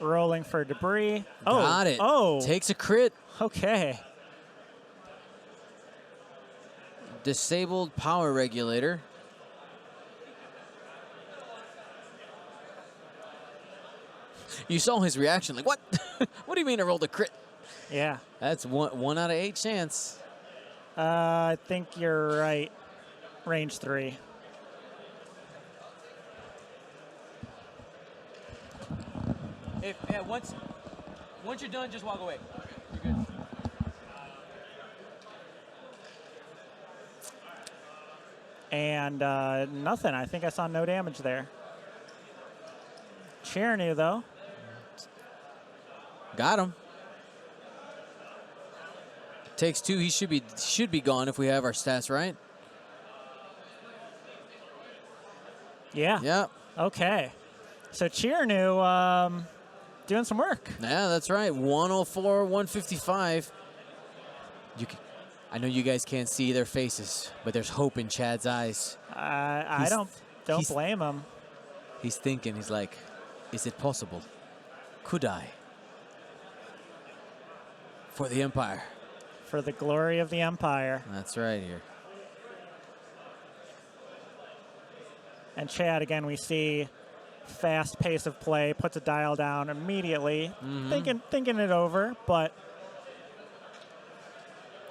Rolling for debris.
Got it.
Oh.
Takes a crit.
Okay.
Disabled power regulator. You saw his reaction, like, what? What do you mean I rolled a crit?
Yeah.
That's one out of 8 chance.
I think you're right. Range 3.
Once you're done, just walk away. You're good.
And nothing. I think I saw no damage there. Chernu, though.
Got him. Takes 2. He should be gone if we have our stats right.
Yeah.
Yep.
Okay. So Chernu doing some work.
Yeah, that's right. 104, 155. I know you guys can't see their faces, but there's hope in Chad's eyes.
I don't blame him.
He's thinking, he's like, is it possible? Could I? For the Empire.
For the glory of the Empire.
That's right here.
And Chad, again, we see fast pace of play, puts a dial down immediately, thinking it over, but...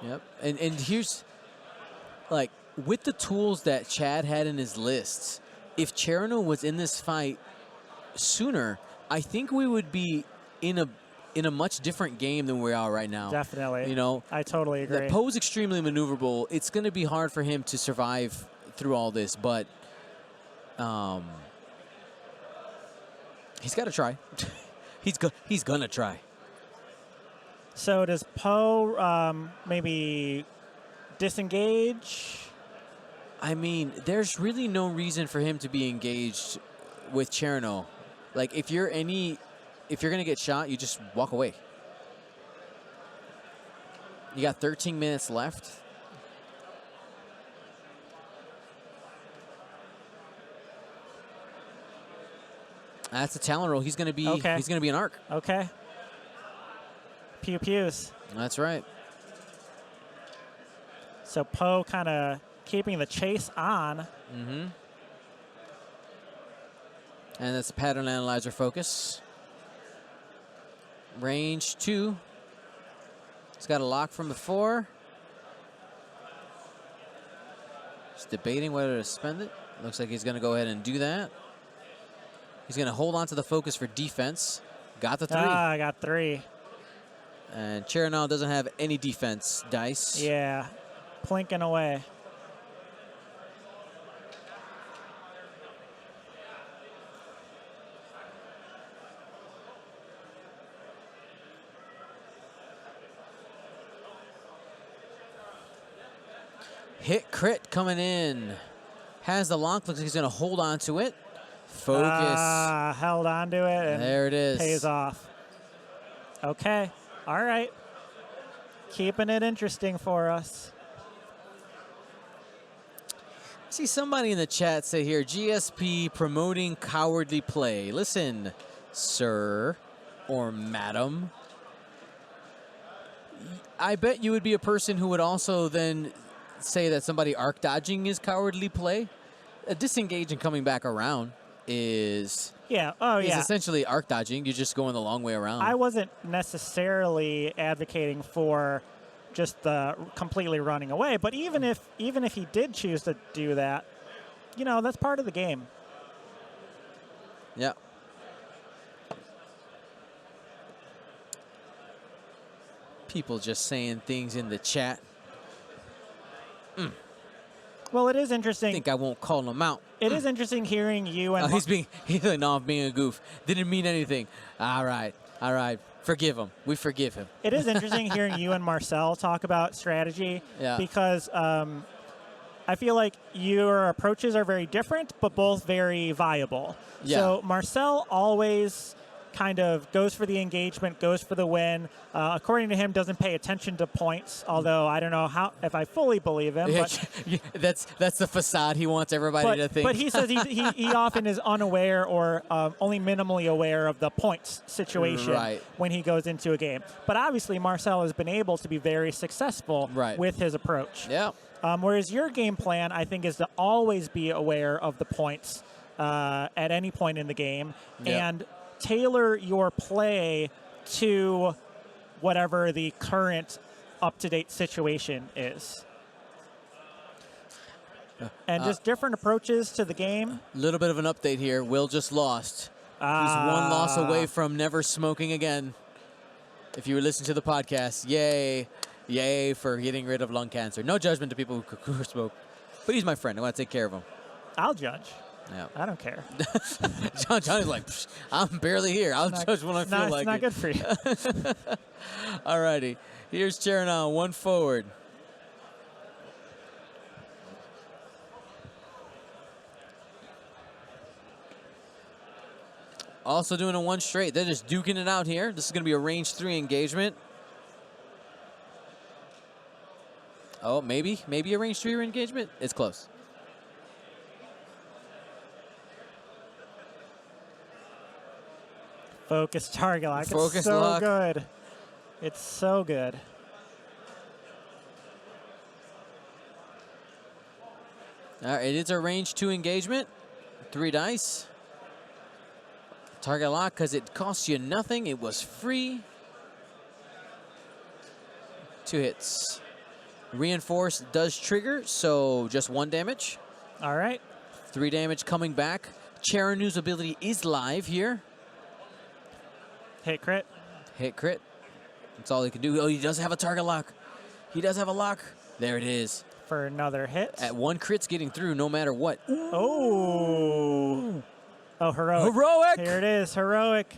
Yep. And here's, like, with the tools that Chad had in his lists, if Cherno was in this fight sooner, I think we would be in a much different game than we are right now.
Definitely.
You know,
I totally agree.
Poe's extremely maneuverable. It's going to be hard for him to survive through all this, but he's got to try. He's gonna try.
So does Poe maybe disengage?
I mean, there's really no reason for him to be engaged with Cherno. Like, if you're gonna get shot, you just walk away. You got 13 minutes left. That's a talent roll. He's gonna be an arc.
Okay. Pew pews.
That's right.
So Poe kind of keeping the chase on.
Mm-hmm. And that's pattern analyzer focus. Range 2. He's got a lock from before. Just debating whether to spend it. Looks like he's going to go ahead and do that. He's going to hold on to the focus for defense. Got the 3.
I got 3.
And Chernow doesn't have any defense dice.
Yeah. Plinking away.
Hit crit coming in. Has the lock. Looks like he's going to hold on to it. Focus.
Held on to it. And
there it is.
Pays off. Okay. All right. Keeping it interesting for us.
See somebody in the chat say here, GSP promoting cowardly play. Listen, sir or madam. I bet you would be a person who would also then say that somebody arc dodging is cowardly play. Disengaging coming back around is essentially arc dodging. You're just going the long way around.
I wasn't necessarily advocating for just the completely running away, but even if he did choose to do that, you know, that's part of the game.
Yeah. People just saying things in the chat.
Well, it is interesting.
I think I won't call him out.
It is interesting hearing you and
he's like, no, I'm being a goof. Didn't mean anything. All right. Forgive him. We forgive him.
It is interesting hearing you and Marcel talk about strategy because I feel like your approaches are very different, but both very viable.
Yeah.
So Marcel always kind of goes for the engagement, goes for the win. According to him, doesn't pay attention to points, although I don't know if I fully believe him. But
that's the facade he wants everybody to think.
But he says he often is unaware or only minimally aware of the points situation when he goes into a game. But obviously, Marcel has been able to be very successful with his approach.
Yeah.
Whereas your game plan, I think, is to always be aware of the points at any point in the game and tailor your play to whatever the current up-to-date situation is. And just different approaches to the game.
A little bit of an update here. Will just lost. He's one loss away from never smoking again. If you were listening to the podcast, yay. Yay for getting rid of lung cancer. No judgment to people who smoke. But he's my friend. I want to take care of him.
I'll judge.
Yeah.
I don't care.
Johnny's like, I'm barely here. I'll judge when I feel like it.
It's not good for you.
All righty. Here's Cherinon, one forward. Also doing a one straight. They're just duking it out here. This is going to be a range 3 engagement. Oh, maybe a range 3 engagement. It's close.
Focus target lock.
Focus
it's so
lock.
good. It's so good.
All right, it is a range 2 engagement. 3 dice. Target lock because it costs you nothing. It was free. 2 hits. Reinforce does trigger, so just 1 damage.
All right.
3 damage coming back. Cherinu's ability is live here.
Hit crit.
Hit crit. That's all he can do. Oh, he does have a target lock. He does have a lock. There it is.
For another hit.
At 1 crit's getting through no matter what.
Oh. Oh, heroic.
Heroic!
Here it is, heroic.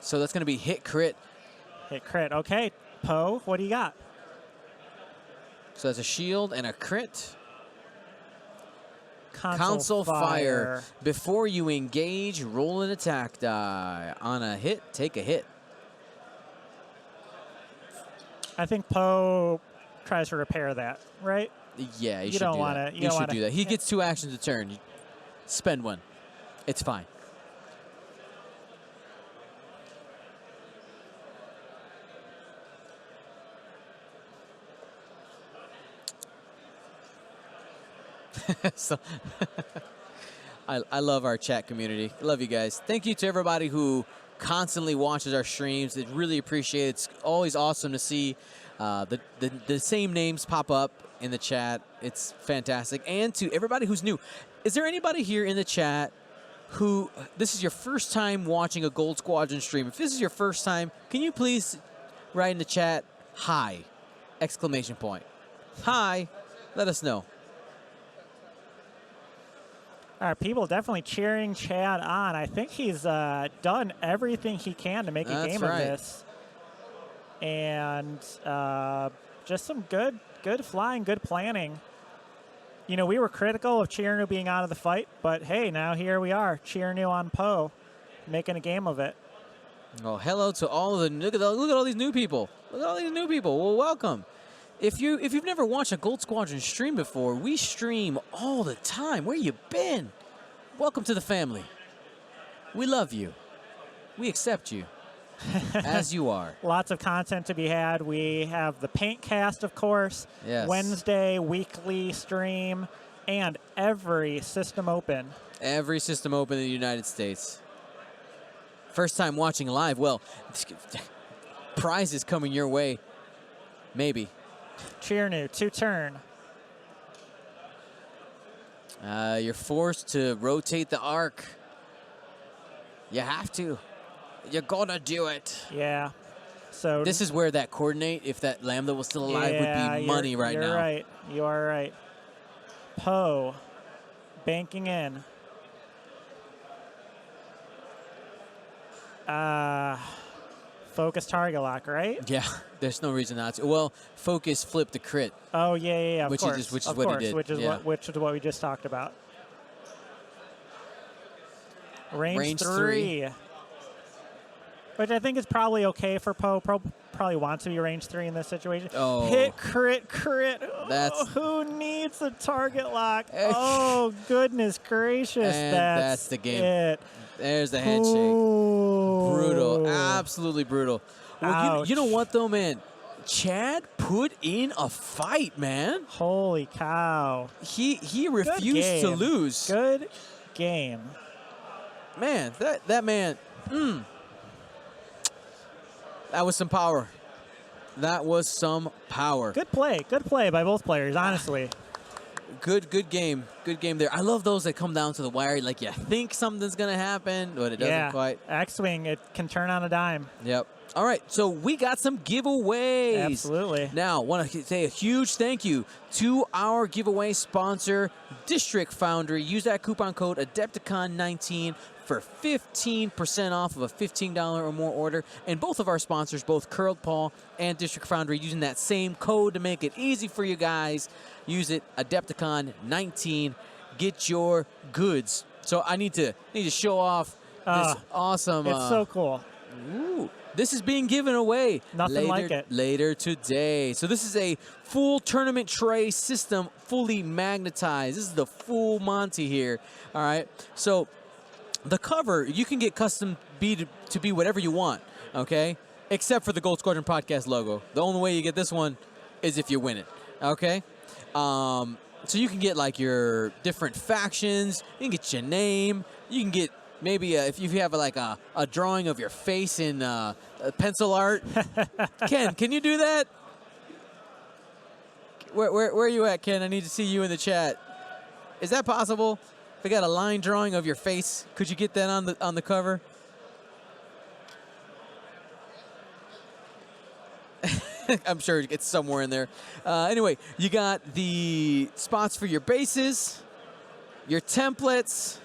So that's going to be hit crit.
Hit crit. Okay, Poe, what do you got?
So that's a shield and a crit.
Console fire.
Before you engage, roll an attack die. On a hit, take a hit.
I think Poe tries to repair that, right?
Yeah, you should
don't
do
wanna,
that.
you
You
don't
should
wanna,
do that. He gets 2 actions a turn. Spend 1. It's fine. So I love our chat community. Love you guys. Thank you to everybody who constantly watches our streams. It really appreciate it. It's always awesome to see the same names pop up in the chat. It's fantastic. And to everybody who's new, is there anybody here in the chat who this is your first time watching a Gold Squadron stream? If this is your first time, can you please write in the chat, hi, exclamation point. Hi, let us know.
All right, people definitely cheering Chad on. I think he's done everything he can to make a game of this. And just some good flying, good planning. You know, we were critical of Chirnu being out of the fight, but hey, now here we are, Chirnu on Poe, making a game of it.
Oh, hello to all of the look at all these new people. Look at all these new people. Well, welcome. If you've never watched a Gold Squadron stream before, we stream all the time. Where you been? Welcome to the family. We love you. We accept you as you are.
Lots of content to be had. We have the Paint Cast, of course.
Yes.
Wednesday weekly stream, and every system open.
Every system open in the United States. First time watching live. Well, prize is coming your way. Maybe.
Chirnu, 2-turn.
You're forced to rotate the arc. You have to. You're gonna do it.
Yeah. So
This is where that coordinate, if that Lambda was still alive, would be money right now.
You're right. You are right. Poe, banking in. Focus target lock, right?
Yeah, there's no reason not to. Well, focus flip the crit.
Oh yeah, of
Which
course.
is
of
what
course,
he did.
Which is
Yeah.
which is what we just talked about. Range 3. Which I think is probably okay for Poe. Probably wants to be range 3 in this situation.
Oh.
Hit, crit.
That's-
who needs a target lock? Oh, goodness gracious.
And that's the game.
It.
There's the handshake.
Ooh.
Brutal. Absolutely brutal. Well, you know
Ouch.
what, though, man? Chad put in a fight, man.
Holy cow.
He refused to
game.
lose.
Good game.
Man, that man, that was some power. That was some power.
Good play by both players, honestly.
Good game. Good game there. I love those that come down to the wire. Like, you think something's going to happen, but it doesn't quite.
X-Wing, it can turn on a dime.
Yep. All right, so we got some giveaways.
Absolutely.
Now, want to say a huge thank you to our giveaway sponsor, District Foundry. Use that coupon code Adepticon19 for 15% off of a $15 or more order. And both of our sponsors, both Curled Paw and District Foundry, using that same code to make it easy for you guys. Use it, Adepticon19. Get your goods. So I need to show off this awesome.
It's so cool.
Ooh. This is being given away
Nothing like it.
later today. So this is a full tournament tray system, fully magnetized. This is the full Monty here. All right. So the cover, you can get custom to be whatever you want, okay? Except for the Gold Squadron Podcast logo. The only way you get this one is if you win it, okay? So you can get like your different factions. You can get your name. You can get maybe if you have like a drawing of your face in pencil art. Ken, can you do that? Where are you at, Ken? I need to see you in the chat. Is that possible? If we got a line drawing of your face, could you get that on the cover? I'm sure it's somewhere in there. Anyway, you got the spots for your bases, your templates.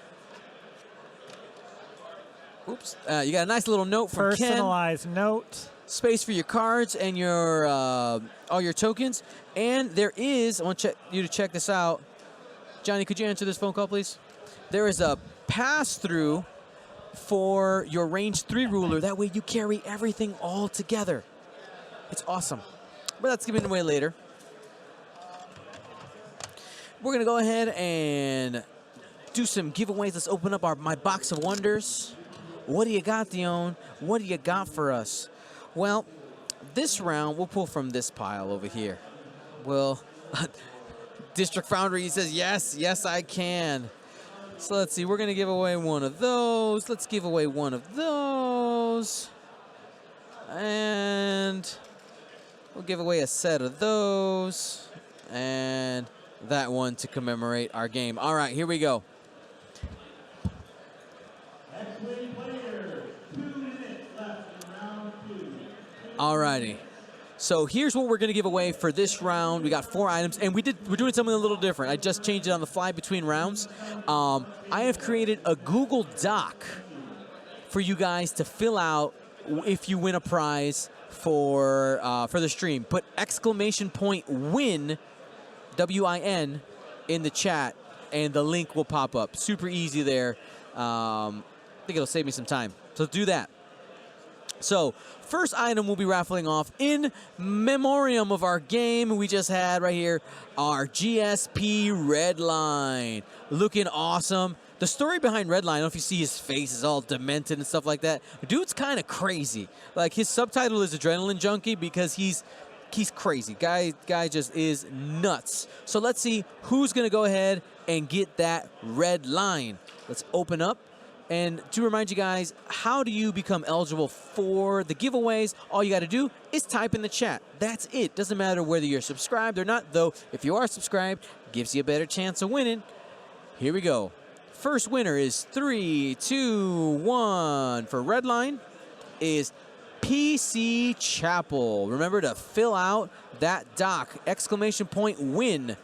Oops. You got a nice little note from Ken.
Personalized note.
Space for your cards and your all your tokens. And there is, I want you to check this out. Johnny, could you answer this phone call, please? There is a pass-through for your range 3 ruler. That way you carry everything all together. It's awesome. But that's given away later. We're going to go ahead and do some giveaways. Let's open up my box of wonders. What do you got, Dion? What do you got for us? Well, this round, we'll pull from this pile over here. Well, District Foundry, he says, yes, I can. So let's see, we're going to give away one of those. Let's give away one of those. And we'll give away a set of those. And that one to commemorate our game. All right, here we go. All righty. So here's what we're going to give away for this round. We got 4 items, and we're doing something a little different. I just changed it on the fly between rounds. I have created a Google Doc for you guys to fill out if you win a prize for the stream. Put exclamation point win, W-I-N, in the chat, and the link will pop up. Super easy there. I think it'll save me some time. So do that. So first item we'll be raffling off in memoriam of our game we just had right here, our GSP Redline. Looking awesome. The story behind Redline, I don't know if you see his face is all demented and stuff like that. Dude's kind of crazy. Like, his subtitle is Adrenaline Junkie because he's crazy. Guy just is nuts. So let's see who's going to go ahead and get that Redline. Let's open up. And to remind you guys, how do you become eligible for the giveaways? All you got to do is type in the chat. That's it. Doesn't matter whether you're subscribed or not, though. If you are subscribed, gives you a better chance of winning. Here we go. First winner is 3, 2, 1 for Redline is PC Chapel. Remember to fill out that doc, exclamation point win,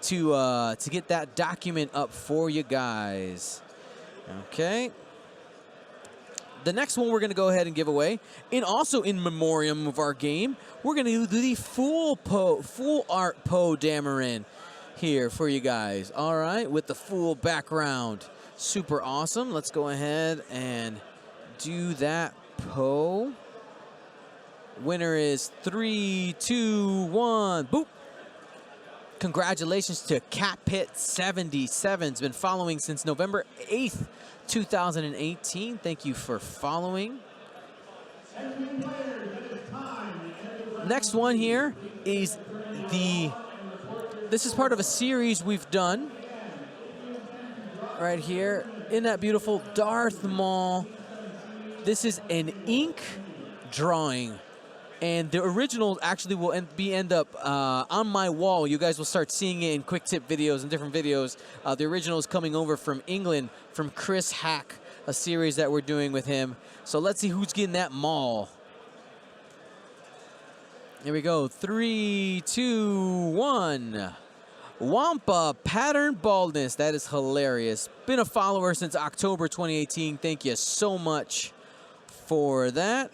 to get that document up for you guys. Okay. The next one we're going to go ahead and give away, and also in memoriam of our game, we're going to do the full art Poe Dameron here for you guys. All right, with the full background. Super awesome. Let's go ahead and do that Poe. Winner is 3, 2, 1. Boop. Congratulations to CatPit77. It's been following since November 8th, 2018. Thank you for following. Next one here is this is part of a series we've done right here in that beautiful Darth Maul. This is an ink drawing, and the original actually will end up on my wall. You guys will start seeing it in quick tip videos and different videos. The original is coming over from England, from Chris Hack, a series that we're doing with him. So let's see who's getting that Maul. Here we go. 3, 2, 1. Wampa Pattern Baldness. That is hilarious. Been a follower since October 2018. Thank you so much for that.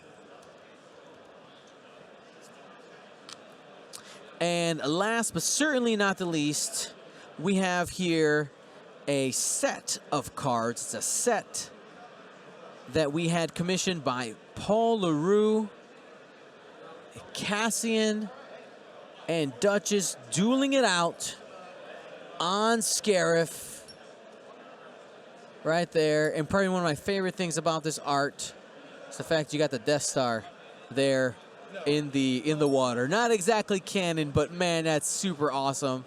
And last but certainly not the least, we have here a set of cards. It's a set that we had commissioned by Paul LaRue, Cassian, and Duchess dueling it out on Scarif. Right there. And probably one of my favorite things about this art is the fact you got the Death Star there in the water. Not exactly canon, but man, that's super awesome.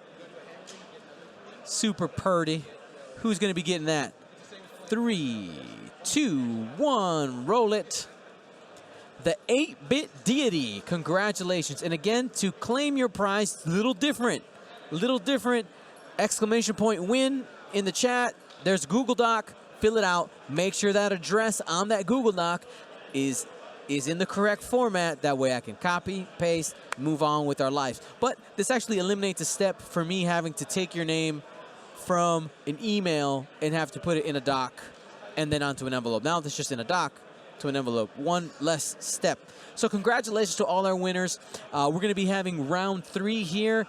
Super purdy. Who's going to be getting that? 3, 2, 1, roll it. The 8-bit deity. Congratulations. And again, to claim your prize, little different. Exclamation point win in the chat. There's Google Doc. Fill it out. Make sure that address on that Google Doc is in the correct format. That way I can copy, paste, move on with our lives. But this actually eliminates a step for me having to take your name from an email and have to put it in a doc and then onto an envelope. Now it's just in a doc to an envelope. One less step. So congratulations to all our winners. We're going to be having round 3 here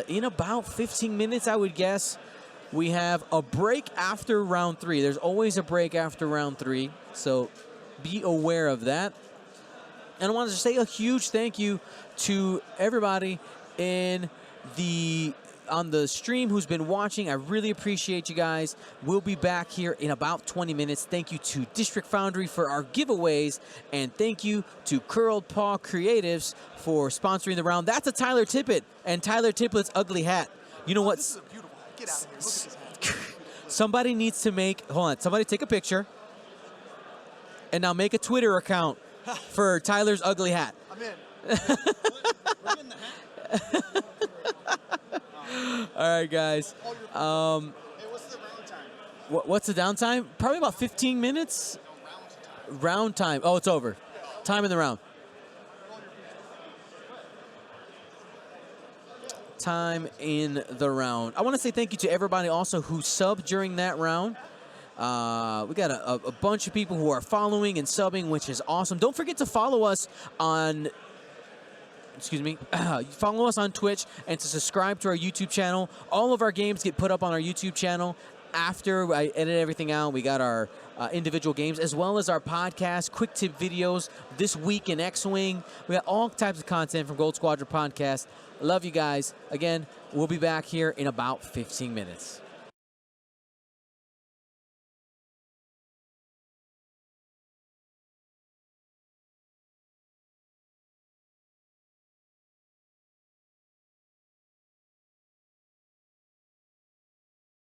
in about 15 minutes, I would guess. We have a break after round 3. There's always a break after round 3, so be aware of that. And I wanted to say a huge thank you to everybody on the stream who's been watching. I really appreciate you guys. We'll be back here in about 20 minutes. Thank you to District Foundry for our giveaways, and thank you to Curled Paw Creatives for sponsoring the round. That's a Tyler Tippett and Tyler Tippett's ugly hat. You know what?
This is a beautiful hat. Get out of here. Look at his hat.
Somebody needs to make, hold on, somebody take a picture and now make a Twitter account for Tyler's ugly hat.
I'm in. We're getting the hat.
All right, guys.
Hey, what's the round time?
What's the downtime? Probably about 15 minutes.
No,
Round time. Oh, it's over. Time in the round. Time in the round. I want to say thank you to everybody also who subbed during that round. We got a bunch of people who are following and subbing, which is awesome. Don't forget to follow us on excuse me, follow us on Twitch and to subscribe to our YouTube channel. All of our games get put up on our YouTube channel after I edit everything out. We got our individual games as well as our podcast, quick tip videos, This Week in X-Wing. We got all types of content from Gold Squadron Podcast. I love you guys. Again, we'll be back here in about 15 minutes.